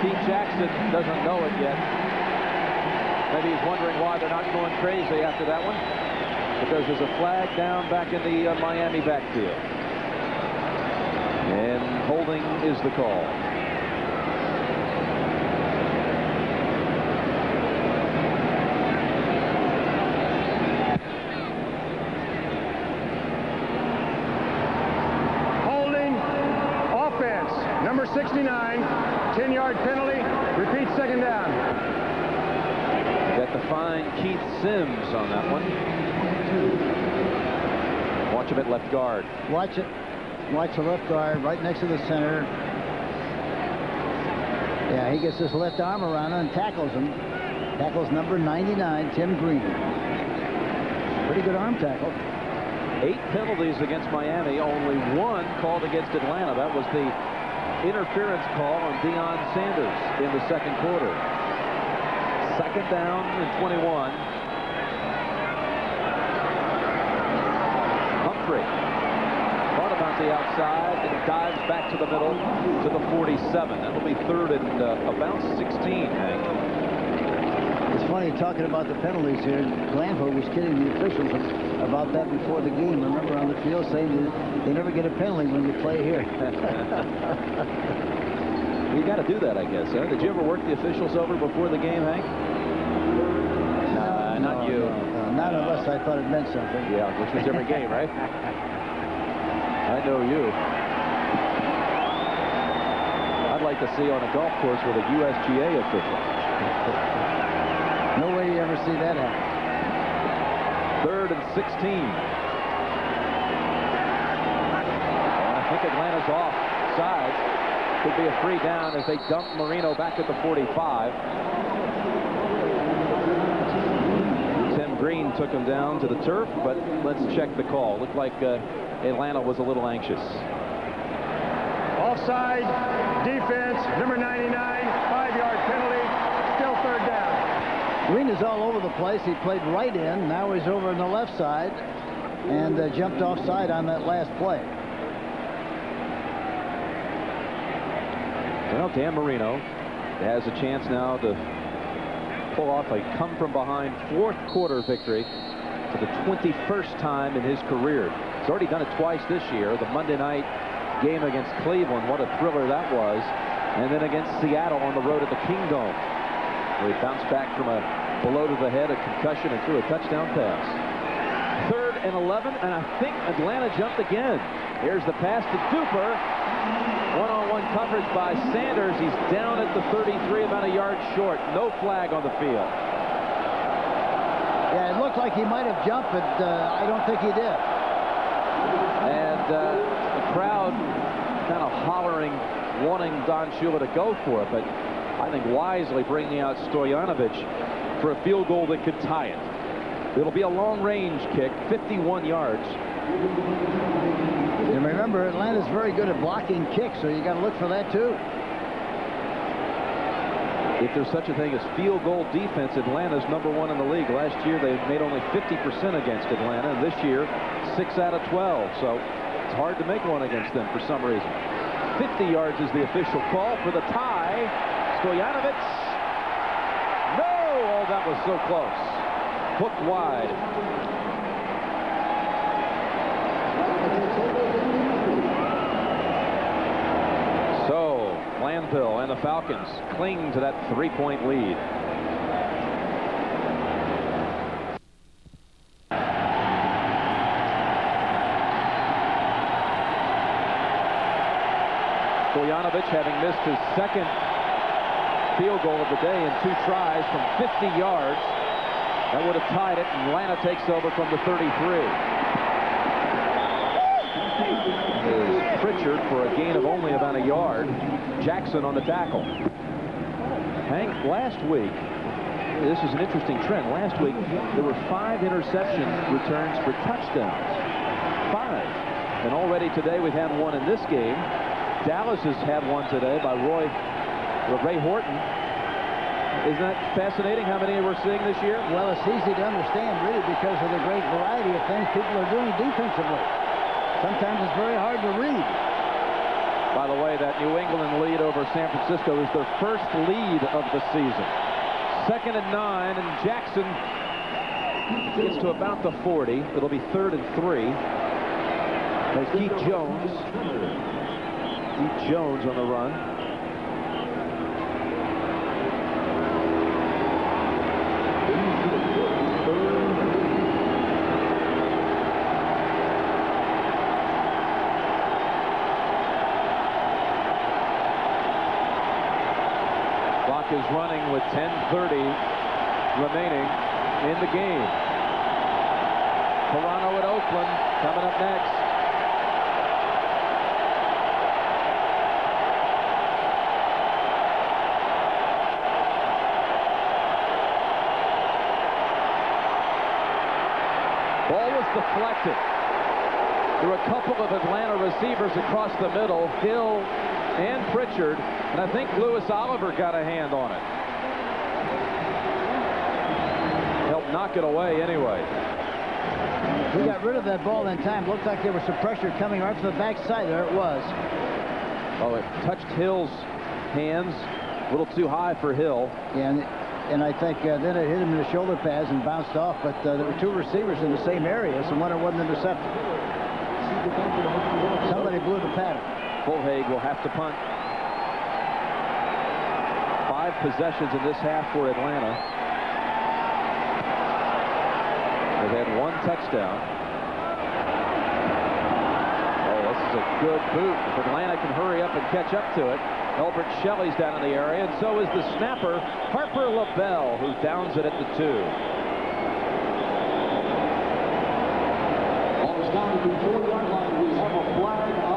Pete Jackson doesn't know it yet. Maybe he's wondering why they're not going crazy after that one. Because there's a flag down back in the Miami backfield. And holding is the call. Number 69, 10-yard penalty. Repeat 2nd down. Got to find Keith Sims on that one. Watch him at left guard. Watch it. Watch the left guard right next to the center. Yeah, he gets his left arm around him and tackles him. Tackles number 99, Tim Green. Pretty good arm tackle. 8 penalties against Miami. Only 1 called against Atlanta. That was the interference call on Deion Sanders in the 2nd quarter. 2nd down and 21. Humphrey thought about the outside and dives back to the middle to the 47. That'll be 3rd and about 16, Hank. It's funny talking about the penalties here. Glanville was kidding the officials about that before the game. Remember on the field saying they never get a penalty when you play here. You got to do that, I guess. Huh? Did you ever work the officials over before the game, Hank? Not you. No, not unless I thought it meant something. Yeah, which was every game, right? I know you. I'd like to see on a golf course with a USGA official. No way you ever see that happen. 3rd and 16. And I think Atlanta's off sides. Could be a free down as they dump Marino back at the 45. Tim Green took him down to the turf, but let's check the call. Looked like Atlanta was a little anxious. Offside, defense, number 99, 5-yard penalty, still 3rd down. Green is all over the place. He played right in. Now he's over on the left side and jumped offside on that last play. Well, Dan Marino has a chance now to pull off a come-from-behind 4th quarter victory for the 21st time in his career. He's already done it twice this year. The Monday night game against Cleveland, what a thriller that was. And then against Seattle on the road at the Kingdome, where he bounced back from a blow to the head, a concussion, and threw a touchdown pass. 3rd and 11, and I think Atlanta jumped again. Here's the pass to Duper. One-on-one coverage by Sanders. He's down at the 33, about a yard short. No flag on the field. Yeah, it looked like he might have jumped, but I don't think he did. And the crowd kind of hollering, wanting Don Shula to go for it, but I think wisely bringing out Stoyanovich for a field goal that could tie it. It'll be a long-range kick, 51 yards. And remember, Atlanta's very good at blocking kicks, so you got to look for that too. If there's such a thing as field goal defense, Atlanta's #1 in the league. Last year they made only 50% against Atlanta, and this year 6 out of 12. So it's hard to make one against them for some reason. 50 yards is the official call for the tie. Stoyanovich. No! Oh, that was so close. Hooked wide. So, Glanville and the Falcons cling to that 3-point lead. Stoyanovich, having missed his 2nd field goal of the day in 2 tries from 50 yards, that would have tied it, and Atlanta takes over from the 33. Is Pritchard for a gain of only about a yard. Jackson on the tackle. Hank, last week, this is an interesting trend. Last week, there were 5 interception returns for touchdowns. 5. And already today, we've had one in this game. Dallas has had one today by Ray Horton. Isn't that fascinating how many we're seeing this year? Well, it's easy to understand, really, because of the great variety of things people are doing defensively. Sometimes it's very hard to read. By the way, that New England lead over San Francisco is their first lead of the season. 2nd and 9, and Jackson gets to about the 40. It'll be 3rd and 3. There's Keith Jones. Keith Jones on the run. Clock is running with 10:30 remaining in the game. Toronto at Oakland coming up next. Ball was deflected. There were a couple of Atlanta receivers across the middle, Hill and Pritchard, and I think Lewis Oliver got a hand on it. Helped knock it away anyway. We got rid of that ball in time. Looked like there was some pressure coming right from the backside. There it was. Oh, it touched Hill's hands. A little too high for Hill. And I think then it hit him in the shoulder pads and bounced off, but there were 2 receivers in the same area, so one wasn't intercepted. Somebody blew the pattern. Fulhaig will have to punt. 5 possessions in this half for Atlanta. They've had 1 touchdown. Oh, this is a good boot. If Atlanta can hurry up and catch up to it. Elbert Shelley's down in the area, and so is the snapper, Harper LaBelle, who downs it at the 2.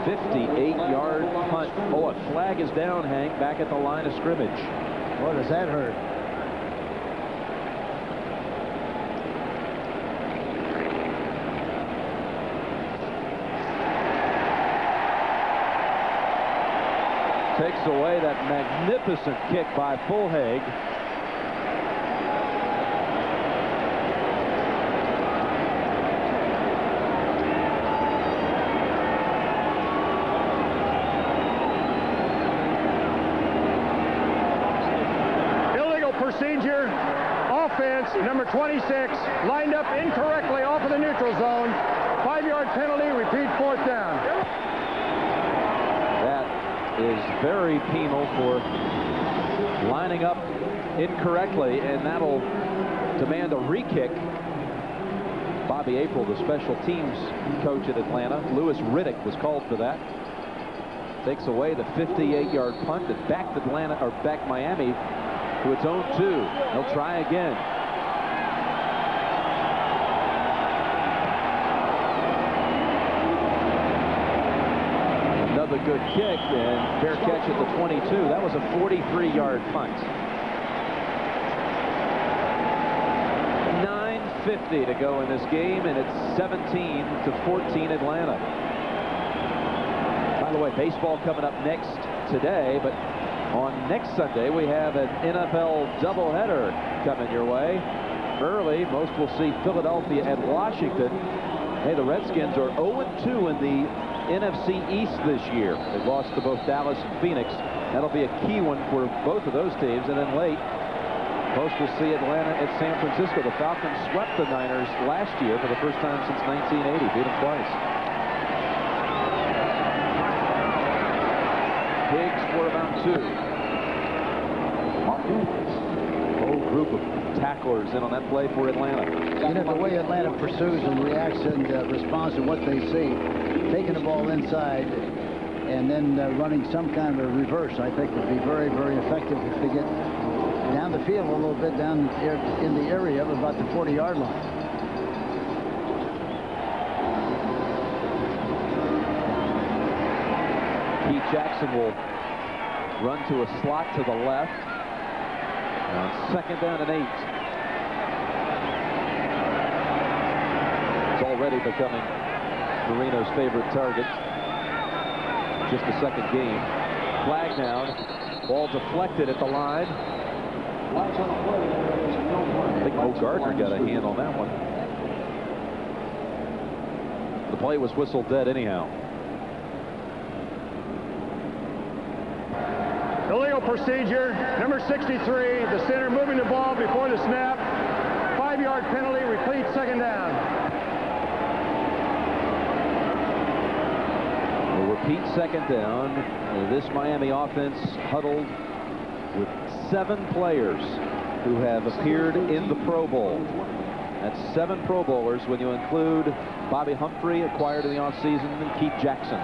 58-yard punt. Oh, a flag is down, Hank, back at the line of scrimmage. Boy, does that hurt. Takes away that magnificent kick by Fulhaig. Illegal procedure. Offense, number 26, lined up incorrectly off of the neutral zone. 5-yard penalty, repeat 4th down. Is very penal for lining up incorrectly, and that'll demand a re-kick. Bobby April, the special teams coach at Atlanta, Louis Riddick was called for that. Takes away the 58-yard punt that backed Atlanta, or backed Miami to its own 2. They'll try again. A good kick, and fair catch at the 22. That was a 43-yard punt. 9:50 to go in this game, and it's 17-14 Atlanta. By the way, baseball coming up next today, but on next Sunday we have an NFL doubleheader coming your way. Early, most will see Philadelphia and Washington. Hey, the Redskins are 0-2 in the NFC East this year. They lost to both Dallas and Phoenix. That'll be a key one for both of those teams. And then late, most will see Atlanta at San Francisco. The Falcons swept the Niners last year for the first time since 1980. Beat them twice. Higgs for about 2. Whole group of tacklers in on that play for Atlanta. You know, the way Atlanta pursues and reacts and responds to what they see, taking the ball inside and then running some kind of reverse, I think would be very, very effective if they get down the field a little bit, down in the area of about the 40-yard line. Pete Jackson will run to a slot to the left. On 2nd down and 8. It's already becoming Marino's favorite target. Just the 2nd game. Flag down. Ball deflected at the line. I think Mo Gardner got a hand on that one. The play was whistled dead anyhow. Illegal procedure, number 63, the center moving the ball before the snap. 5-yard penalty, repeat 2nd down. We'll repeat 2nd down. This Miami offense huddled with 7 players who have appeared in the Pro Bowl. That's 7 Pro Bowlers when you include Bobby Humphrey, acquired in the offseason, and Keith Jackson.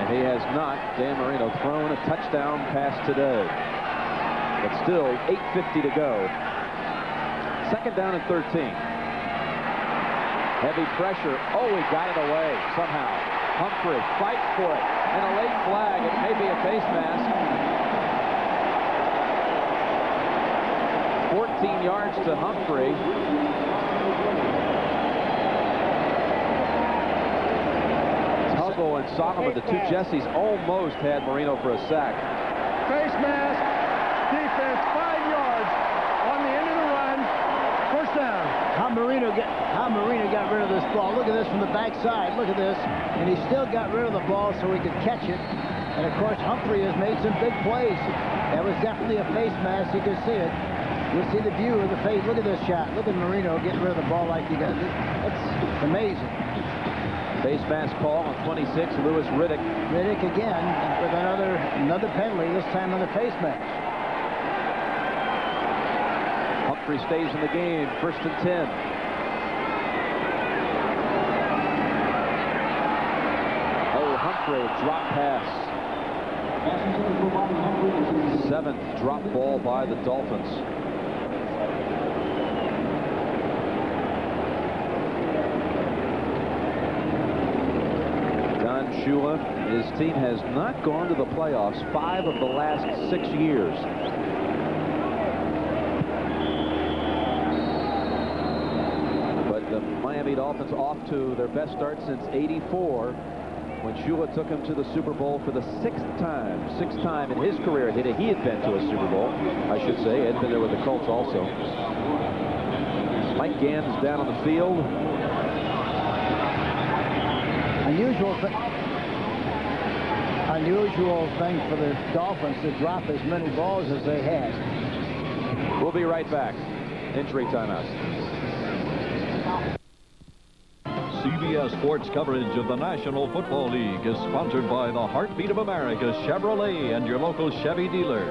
He has not, Dan Marino, thrown a touchdown pass today. But still, 8:50 to go. 2nd down and 13. Heavy pressure. Oh, he got it away somehow. Humphrey fights for it. And a late flag. It may be a face mask. 14 yards to Humphrey. And Solomon, the 2 Jessies, almost had Marino for a sack. Face mask, defense, 5 yards on the end of the run. 1st down. How Marino got rid of this ball. Look at this from the backside. Look at this. And he still got rid of the ball so he could catch it. And of course, Humphrey has made some big plays. That was definitely a face mask. You can see it. You see the view of the face. Look at this shot. Look at Marino getting rid of the ball like he got. That's amazing. Face mask call on 26, Louis Riddick. Riddick again with another penalty, this time on the face mask. Humphrey stays in the game, 1st and 10. Oh, Humphrey drop pass. 7th drop ball by the Dolphins. Don Shula, his team has not gone to the playoffs 5 of the last 6 years. But the Miami Dolphins off to their best start since '84. When Shula took him to the Super Bowl for the 6th time in his career that he had been to a Super Bowl, I should say. He had been there with the Colts also. Mike Gann is down on the field. Unusual thing for the Dolphins to drop as many balls as they have. We'll be right back. Injury timeout. CBS Sports coverage of the National Football League is sponsored by the Heartbeat of America, Chevrolet, and your local Chevy dealer.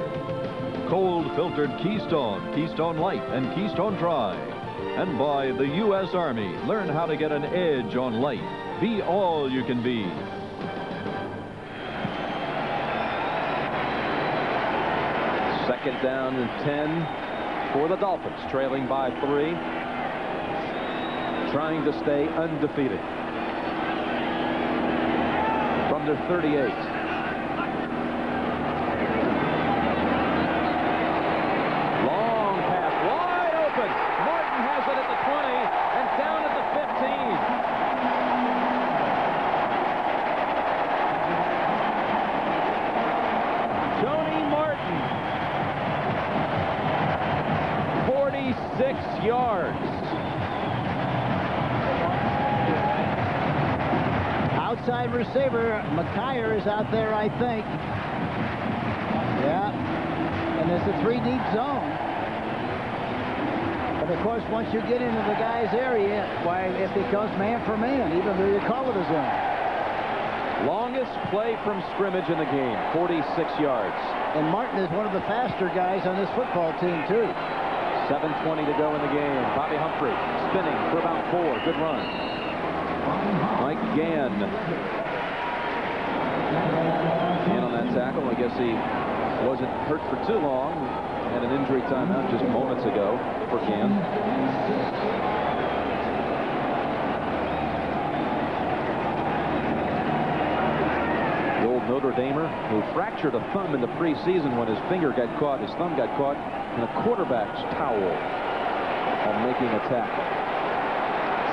Cold filtered Keystone, Keystone Light, and Keystone Dry. And by the U.S. Army. Learn how to get an edge on life. Be all you can be. Second down and 10 for the Dolphins, trailing by 3. Trying to stay undefeated from their 38. Long pass, wide open. Martin has it at the 20 and down at the 15. Tony Martin, 46 yards. Outside receiver, McKyer is out there, I think. Yeah. And it's a 3 deep zone. But of course, once you get into the guy's area, why, it becomes man for man, even though you call it a zone. Longest play from scrimmage in the game, 46 yards. And Martin is one of the faster guys on this football team, too. 7:20 to go in the game. Bobby Humphrey spinning for about 4. Good run. Mike Gann. And on that tackle, I guess he wasn't hurt for too long. Had an injury timeout just moments ago for Gann. The old Notre Damer who fractured a thumb in the preseason when his thumb got caught in a quarterback's towel while making a tackle.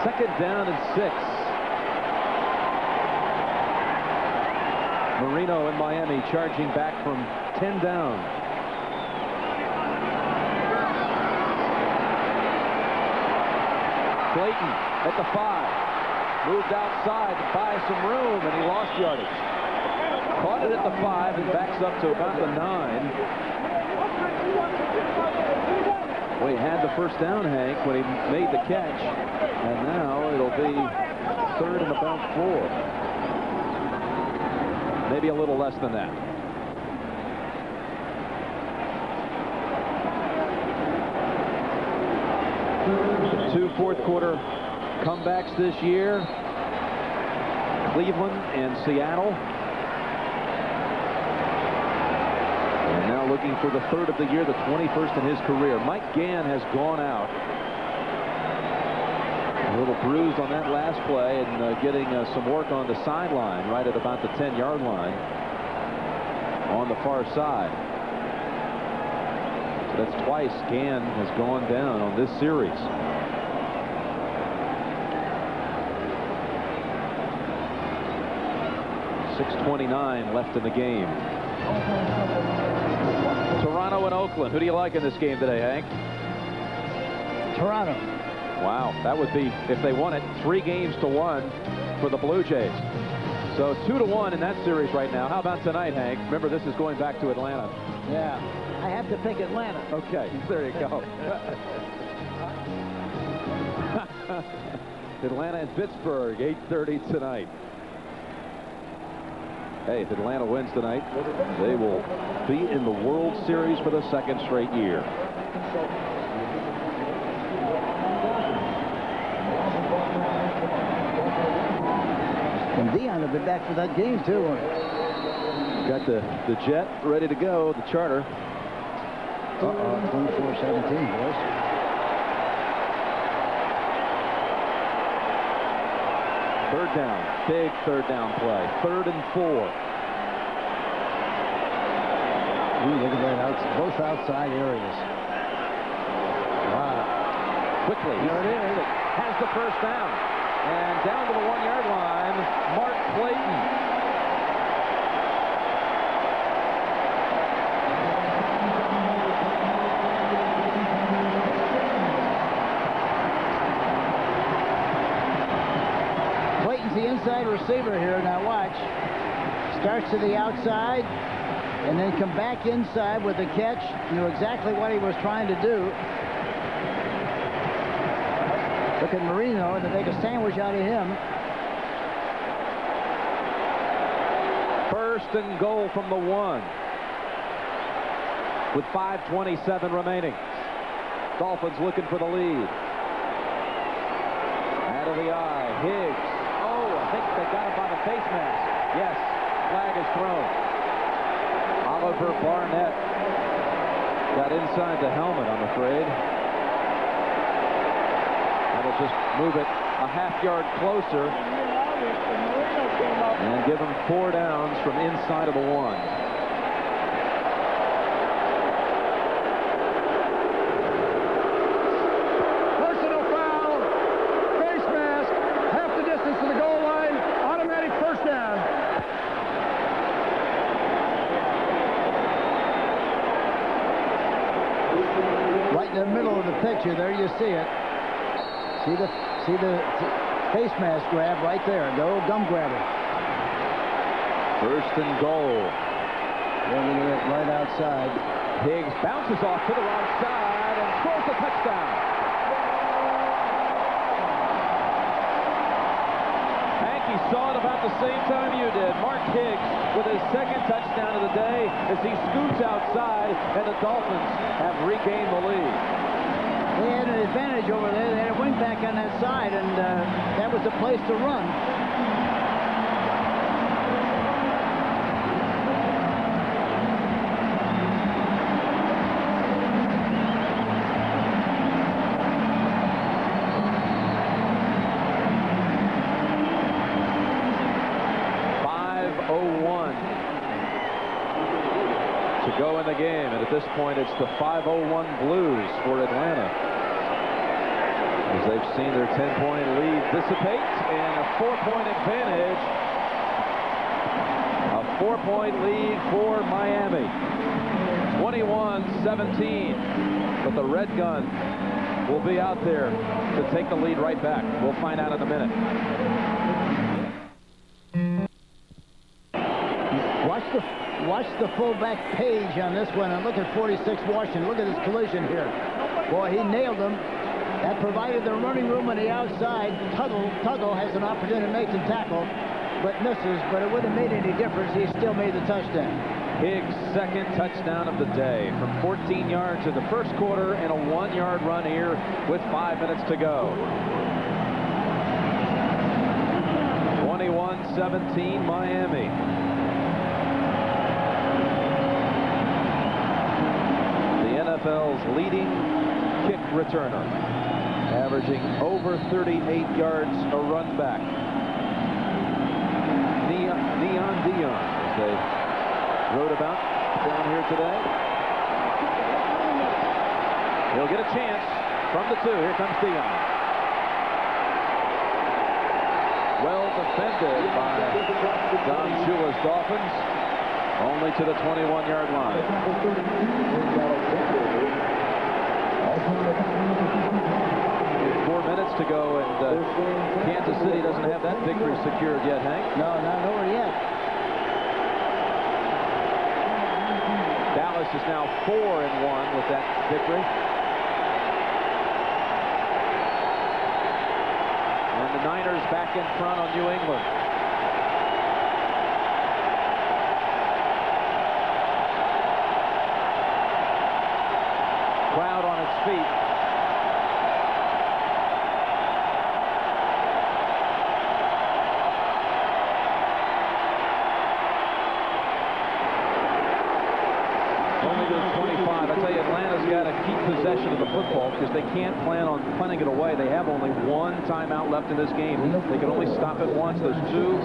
Second down and 6. Marino in Miami charging back from 10 down. Clayton at the 5. Moved outside to buy some room, and he lost yardage. Caught it at the 5 and backs up to about the 9. Well, he had the first down, Hank, when he made the catch. And now it'll be 3rd and about 4. Maybe a little less than that. The 2 fourth-quarter comebacks this year. Cleveland and Seattle. And now looking for the 3rd of the year, the 21st in his career. Mike Gann has gone out. A little bruised on that last play and getting some work on the sideline right at about the 10-yard line on the far side. So that's twice Gann has gone down on this series. .6:29 left in the game. Toronto and Oakland. Who do you like in this game today, Hank? Toronto. Wow, that would be, if they won it, 3-1 for the Blue Jays. So 2-1 in that series right now. How about tonight, Hank? Remember, this is going back to Atlanta. Yeah, I have to pick Atlanta. Okay, there you go. Atlanta and Pittsburgh, 8:30 tonight. Hey, if Atlanta wins tonight, they will be in the World Series for the 2nd straight year. And Dion will be back for that game, too. Got the jet ready to go, the charter. 24-17, boys. Third down. Big third down play. 3rd and 4. Ooh, look at that. Both outside areas. Wow. Quickly. There it is. Has the first down. And down to the 1-yard line, Mark Clayton. Clayton's the inside receiver here. Now watch. Starts to the outside and then come back inside with the catch. Knew exactly what he was trying to do. Look at Marino, and they make a sandwich out of him. 1st and goal from the 1. With 5:27 remaining. Dolphins looking for the lead. Out of the eye. Higgs. Oh, I think they got him by the face mask. Yes, flag is thrown. Oliver Barnett got inside the helmet, I'm afraid. That'll just move it a half-yard closer and give them 4 downs from inside of the 1. Personal foul. Face mask. Half the distance to the goal line. Automatic first down. Right in the middle of the picture, there you see it. See the face mask grab right there, the old gum grabber. 1st and goal. There we get it right outside. Higgs bounces off to the right side and scores a touchdown. Hanky saw it about the same time you did. Mark Higgs with his 2nd touchdown of the day as he scoots outside, and the Dolphins have regained the lead. They had an advantage over there. They had a wingback on that side, and that was the place to run. To go in the game, and at this point it's the 5:01 Blues for Atlanta as they've seen their 10-point lead dissipate, and a 4-point advantage, a 4-point lead for Miami, 21-17, but the red gun will be out there to take the lead right back. We'll find out in a minute. Watch the fullback Page on this one, and look at 46 Washington. Look at this collision here. Boy, he nailed him. That provided the running room on the outside. Tuggle has an opportunity to make the tackle, but misses. But it wouldn't have made any difference. He still made the touchdown. Higgs' 2nd touchdown of the day from 14 yards in the first quarter, and a 1-yard run here with 5 minutes to go. 21-17 Miami. NFL's leading kick returner, averaging over 38 yards a run back. Neon Dion, as they wrote about down here today. He'll get a chance from the 2. Here comes Dion. Well defended by Don Shula's Dolphins. Only to the 21-yard line. 4 minutes to go, and Kansas City doesn't have that victory secured yet, Hank. No, not over yet. Dallas is now 4-1 with that victory. And the Niners back in front on New England. Crowd on its feet. Atlanta's got to keep possession of the football because they can't plan on punting it away. They have only one timeout left in this game. They can only stop it once. There's 2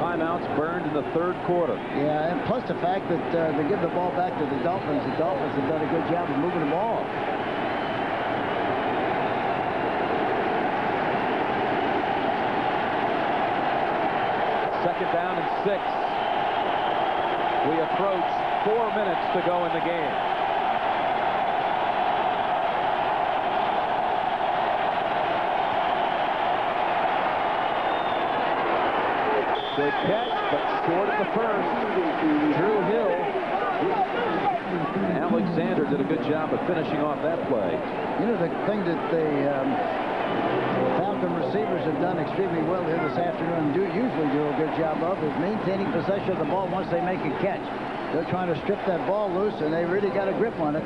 timeouts burned in the third quarter. Yeah, and plus the fact that they give the ball back to the Dolphins. The Dolphins have done a good job of moving the ball. Second down and 6. We approach 4 minutes to go in the game. Good catch, but short at the first. Drew Hill. Alexander did a good job of finishing off that play. You know, the thing that the Falcon receivers have done extremely well here this afternoon, usually do a good job of, is maintaining possession of the ball once they make a catch. They're trying to strip that ball loose, and they really got a grip on it.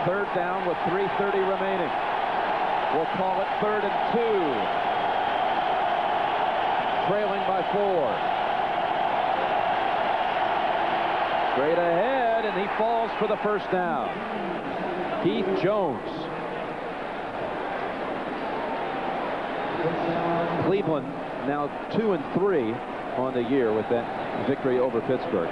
Third down with 3:30 remaining. We'll call it 3rd and 2. Trailing by 4. Straight ahead, and he falls for the first down. Heath Jones. Cleveland now 2-3 on the year with that victory over Pittsburgh.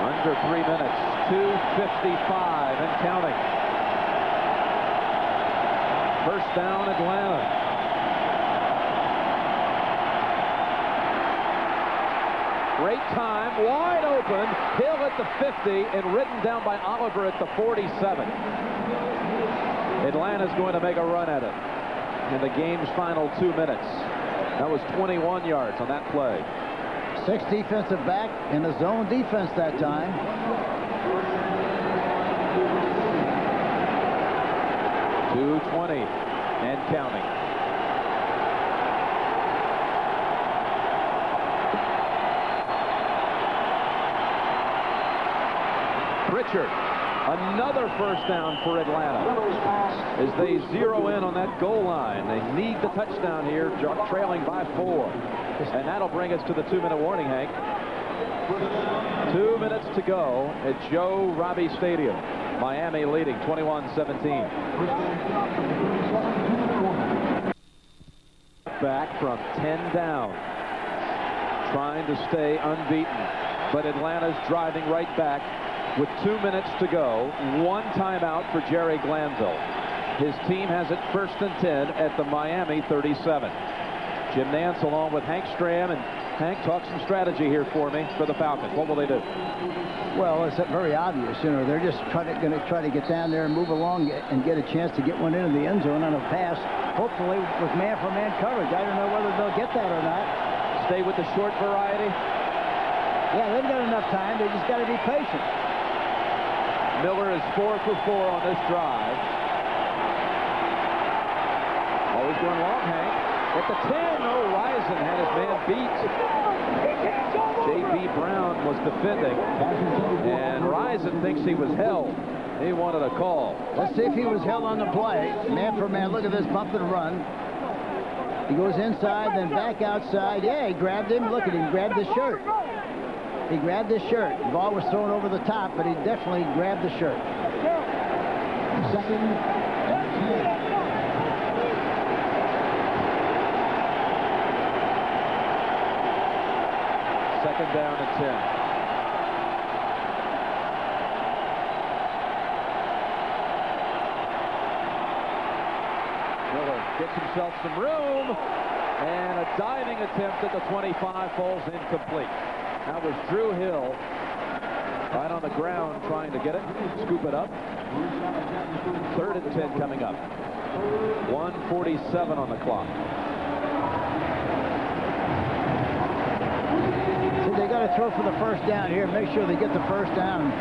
Under 3 minutes, 2:55 and counting. First down, Atlanta. Great time, wide open. Hill at the 50 and written down by Oliver at the 47. Atlanta's going to make a run at it in the game's final 2 minutes. That was 21 yards on that play. 6 defensive back in a zone defense that time. .220 and counting. Pritchard, another first down for Atlanta as they zero in on that goal line. They need the touchdown here, trailing by 4. And that'll bring us to the 2-minute warning, Hank. 2 minutes to go at Joe Robbie Stadium. Miami leading 21-17. Back from 10 down. Trying to stay unbeaten. But Atlanta's driving right back with 2 minutes to go. 1 timeout for Jerry Glanville. His team has it 1st and 10 at the Miami 37. Jim Nance along with Hank Stram. And Hank, talk some strategy here for me for the Falcons. What will they do? Well, it's very obvious. You know, they're just going to try to get down there and move along and get a chance to get one into the end zone on a pass, hopefully with man-for-man coverage. I don't know whether they'll get that or not. Stay with the short variety? Yeah, they've got enough time. They just got to be patient. Miller is 4 for 4 on this drive. Always going long, Hank. At the 10, no, Risen had his man beat. J.B. Brown was defending, and Risen thinks he was held. He wanted a call. Let's see if he was held on the play. Man for man, look at this bump and run. He goes inside, then back outside. Yeah, he grabbed him. Look at him, grabbed his shirt. He grabbed his shirt. The ball was thrown over the top, but he definitely grabbed the shirt. Second down and 10. Miller gets himself some room, and a diving attempt at the 25 falls incomplete. That was Drew Hill right on the ground trying to get it, scoop it up. 3rd and 10 coming up. 1:47 on the clock. They got to throw for the first down here. Make sure they get the first down,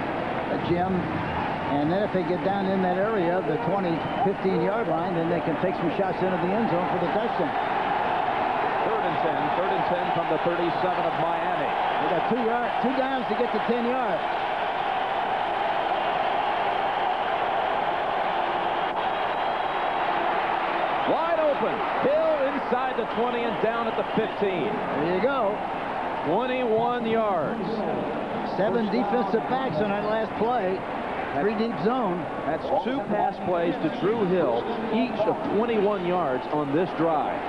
Jim. And then if they get down in that area, the 20, 15-yard line, then they can take some shots into the end zone for the touchdown. 3rd and 10. 3rd and 10 from the 37 of Miami. They got 2 downs to get to 10 yards. Wide open. Hill inside the 20 and down at the 15. There you go. 21 yards. 7 defensive backs on that last play. 3 deep zone. That's 2 pass plays to Drew Hill, each of 21 yards on this drive.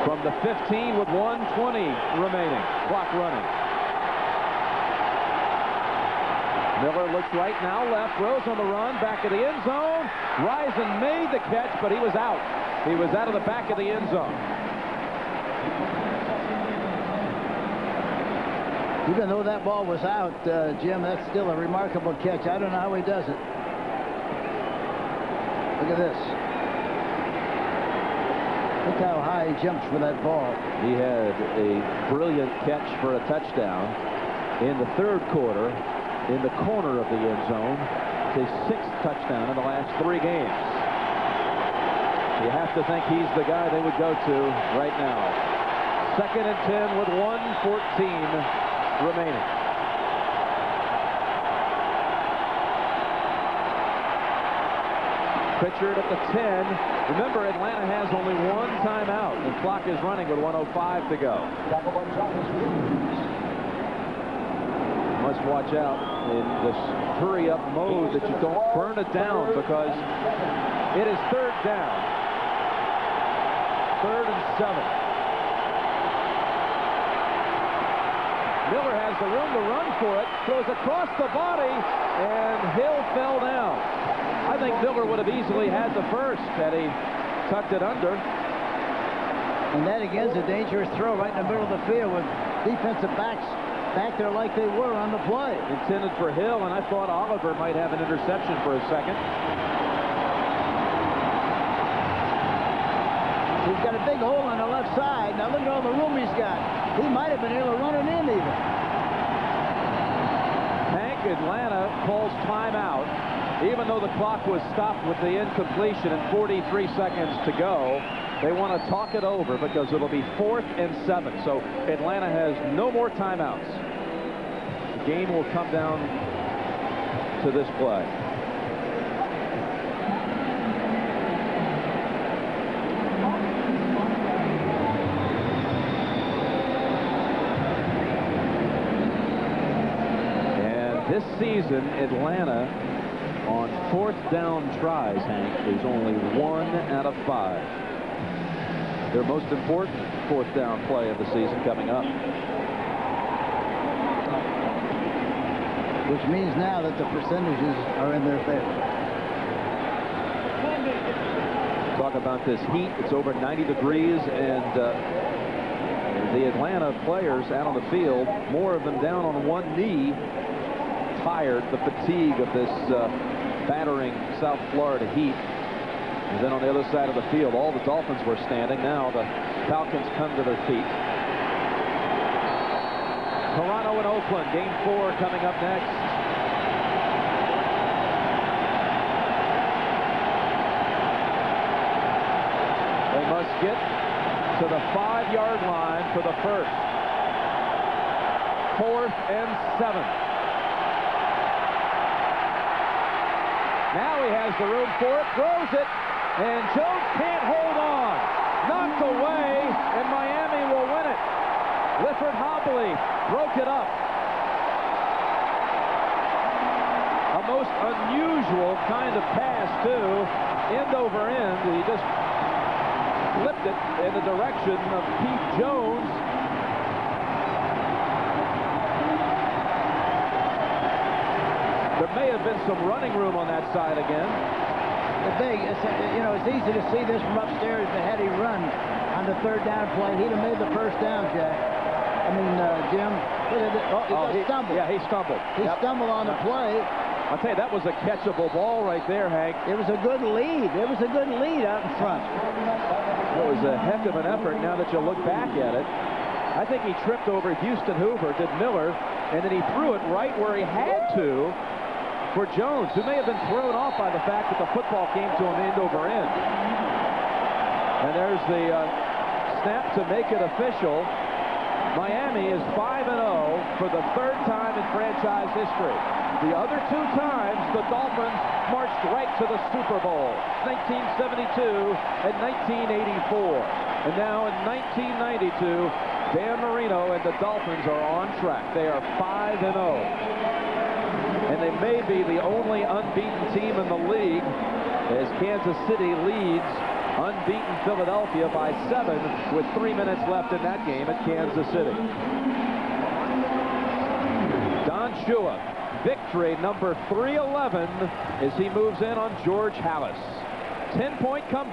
From the 15 with 1:20 remaining. Clock running. Miller looks right now left, throws on the run, back of the end zone. Risen made the catch, but he was out. He was out of the back of the end zone. Even though that ball was out, Jim, that's still a remarkable catch. I don't know how he does it. Look at this. Look how high he jumps for that ball. He had a brilliant catch for a touchdown in the 3rd quarter in the corner of the end zone. His 6th touchdown in the last 3 games. You have to think he's the guy they would go to right now. 2nd and 10 with 1:14 remaining. Pritchard at the 10. Remember, Atlanta has only 1 timeout. The clock is running with 1:05 to go. Must watch out in this hurry-up mode that you don't burn it down, because it is 3rd down. 3rd and 7. Miller has the room to run for it, goes across the body, and Hill fell down. I think Miller would have easily had the first had he tucked it under. And that again's a dangerous throw right in the middle of the field with defensive backs back there like they were on the play. Intended for Hill, and I thought Oliver might have an interception for a second. He's got a big hole on the left side. Now look at all the room he's got. He might have been able to run it in even. Hank, Atlanta calls timeout. Even though the clock was stopped with the incompletion and 43 seconds to go, they want to talk it over because it'll be 4th and 7. So Atlanta has no more timeouts. The game will come down to this play. And this season, Atlanta on 4th down tries, Hank, is only 1 out of 5. Their most important 4th down play of the season coming up. Which means now that the percentages are in their favor. Talk about this heat. It's over 90 degrees, and the Atlanta players out on the field, more of them down on one knee, tired, the fatigue of this battering South Florida heat. And then on the other side of the field, all the Dolphins were standing. Now the Falcons come to their feet. Toronto and Oakland, game 4 coming up next. They must get to the 5-yard line for the first. 4th and 7. Now he has the room for it, throws it, and Jones can't hold on. Knocked away, and Miami will win it. Lifford Hobley broke it up. A most unusual kind of pass, too, end over end. He just flipped it in the direction of Pete Jones. There may have been some running room on that side again. It's easy to see this from upstairs, but had he run on the 3rd down play, he'd have made the 1st down, Jack. I mean, Jim, he stumbled. Yeah, he stumbled. He stumbled on the play. I'll tell you, that was a catchable ball right there, Hank. It was a good lead. It was a good lead out in front. It was a heck of an effort now that you look back at it. I think he tripped over Houston Hoover, did Miller, and then he threw it right where he had to for Jones, who may have been thrown off by the fact that the football came to him end over end. And there's the snap to make it official. Miami is 5-0 for the third time in franchise history. The other two times, the Dolphins marched right to the Super Bowl, 1972 and 1984. And now in 1992, Dan Marino and the Dolphins are on track. They are 5-0. And they may be the only unbeaten team in the league as Kansas City leads unbeaten Philadelphia by 7 with 3 minutes left in that game at Kansas City. Don Shua, victory number 311 as he moves in on George Halas. 10-point comeback.